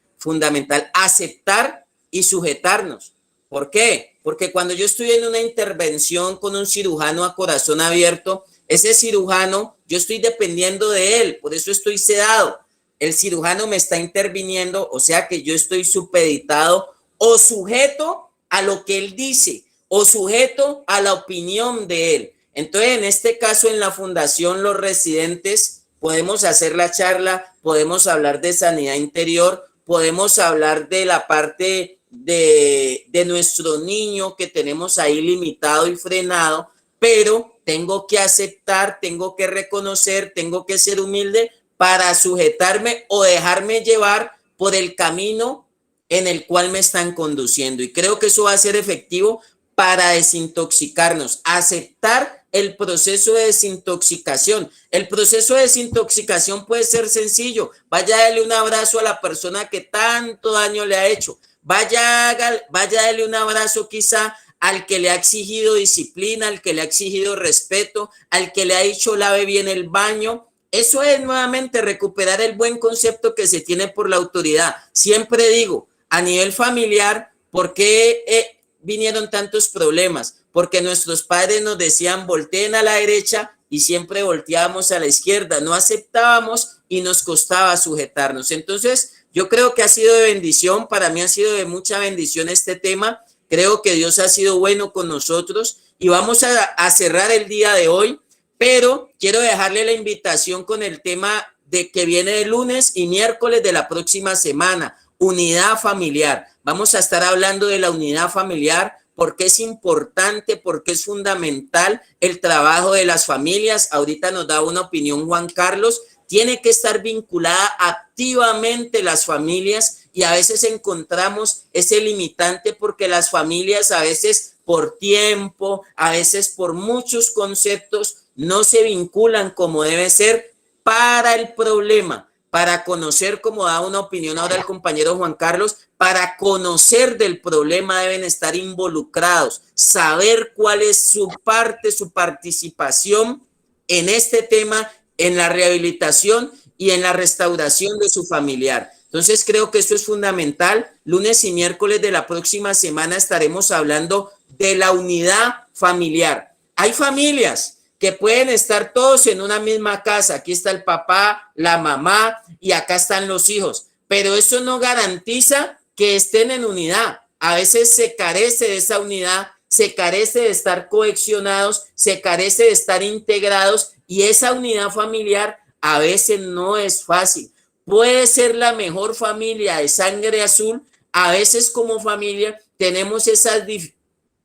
Speaker 1: aceptar y sujetarnos. ¿Por qué? Porque cuando yo estoy en una intervención con un cirujano a corazón abierto, ese cirujano, yo estoy dependiendo de él, por eso estoy sedado. El cirujano me está interviniendo, o sea que yo estoy supeditado o sujeto a lo que él dice o sujeto a la opinión de él. Entonces, en este caso, en la fundación Los Residentes, podemos hacer la charla, podemos hablar de sanidad interior, podemos hablar de la parte de nuestro niño que tenemos ahí limitado y frenado, pero tengo que aceptar, tengo que reconocer, tengo que ser humilde para sujetarme o dejarme llevar por el camino en el cual me están conduciendo. Y creo que eso va a ser efectivo para desintoxicarnos, aceptar el proceso de desintoxicación. El proceso de desintoxicación puede ser sencillo. Vaya a darle un abrazo a la persona que tanto daño le ha hecho. Vaya a darle un abrazo quizá al que le ha exigido disciplina, al que le ha exigido respeto, al que le ha dicho lave bien el baño. Eso es nuevamente recuperar el buen concepto que se tiene por la autoridad. Siempre digo, a nivel familiar, ¿por qué vinieron tantos problemas? Porque nuestros padres nos decían volteen a la derecha y siempre volteábamos a la izquierda, no aceptábamos y nos costaba sujetarnos. Entonces, yo creo que ha sido de bendición, para mí ha sido de mucha bendición este tema. Creo que Dios ha sido bueno con nosotros y vamos a cerrar el día de hoy, pero quiero dejarle la invitación con el tema de que viene el lunes y miércoles de la próxima semana, unidad familiar. Vamos a estar hablando de la unidad familiar, porque es importante, porque es fundamental el trabajo de las familias. Ahorita nos da una opinión Juan Carlos. Tiene que estar vinculada activamente las familias y a veces encontramos ese limitante porque las familias a veces por tiempo, a veces por muchos conceptos no se vinculan como debe ser para el problema, para conocer, como da una opinión ahora el compañero Juan Carlos, para conocer del problema deben estar involucrados, saber cuál es su parte, su participación en este tema, en la rehabilitación y en la restauración de su familiar. Entonces creo que eso es fundamental. Lunes y miércoles de la próxima semana estaremos hablando de la unidad familiar. Hay familias que pueden estar todos en una misma casa. Aquí está el papá, la mamá y acá están los hijos. Pero eso no garantiza que estén en unidad. A veces se carece de esa unidad, se carece de estar cohesionados, se carece de estar integrados y esa unidad familiar a veces no es fácil. Puede ser la mejor familia de sangre azul, a veces como familia tenemos esas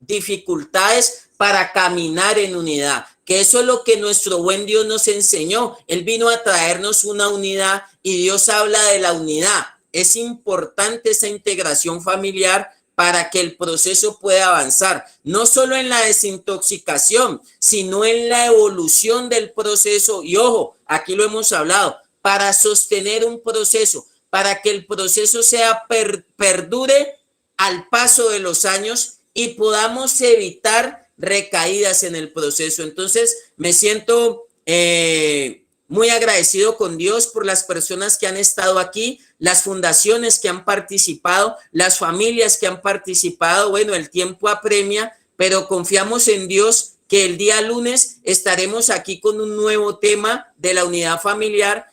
Speaker 1: dificultades para caminar en unidad, que eso es lo que nuestro buen Dios nos enseñó. Él vino a traernos una unidad y Dios habla de la unidad. Es importante esa integración familiar para que el proceso pueda avanzar, no solo en la desintoxicación, sino en la evolución del proceso. Y ojo, aquí lo hemos hablado, para sostener un proceso, para que el proceso sea perdure al paso de los años y podamos evitar recaídas en el proceso. Entonces, me siento muy agradecido con Dios por las personas que han estado aquí, las fundaciones que han participado, las familias que han participado. Bueno, el tiempo apremia, pero confiamos en Dios que el día lunes estaremos aquí con un nuevo tema de la unidad familiar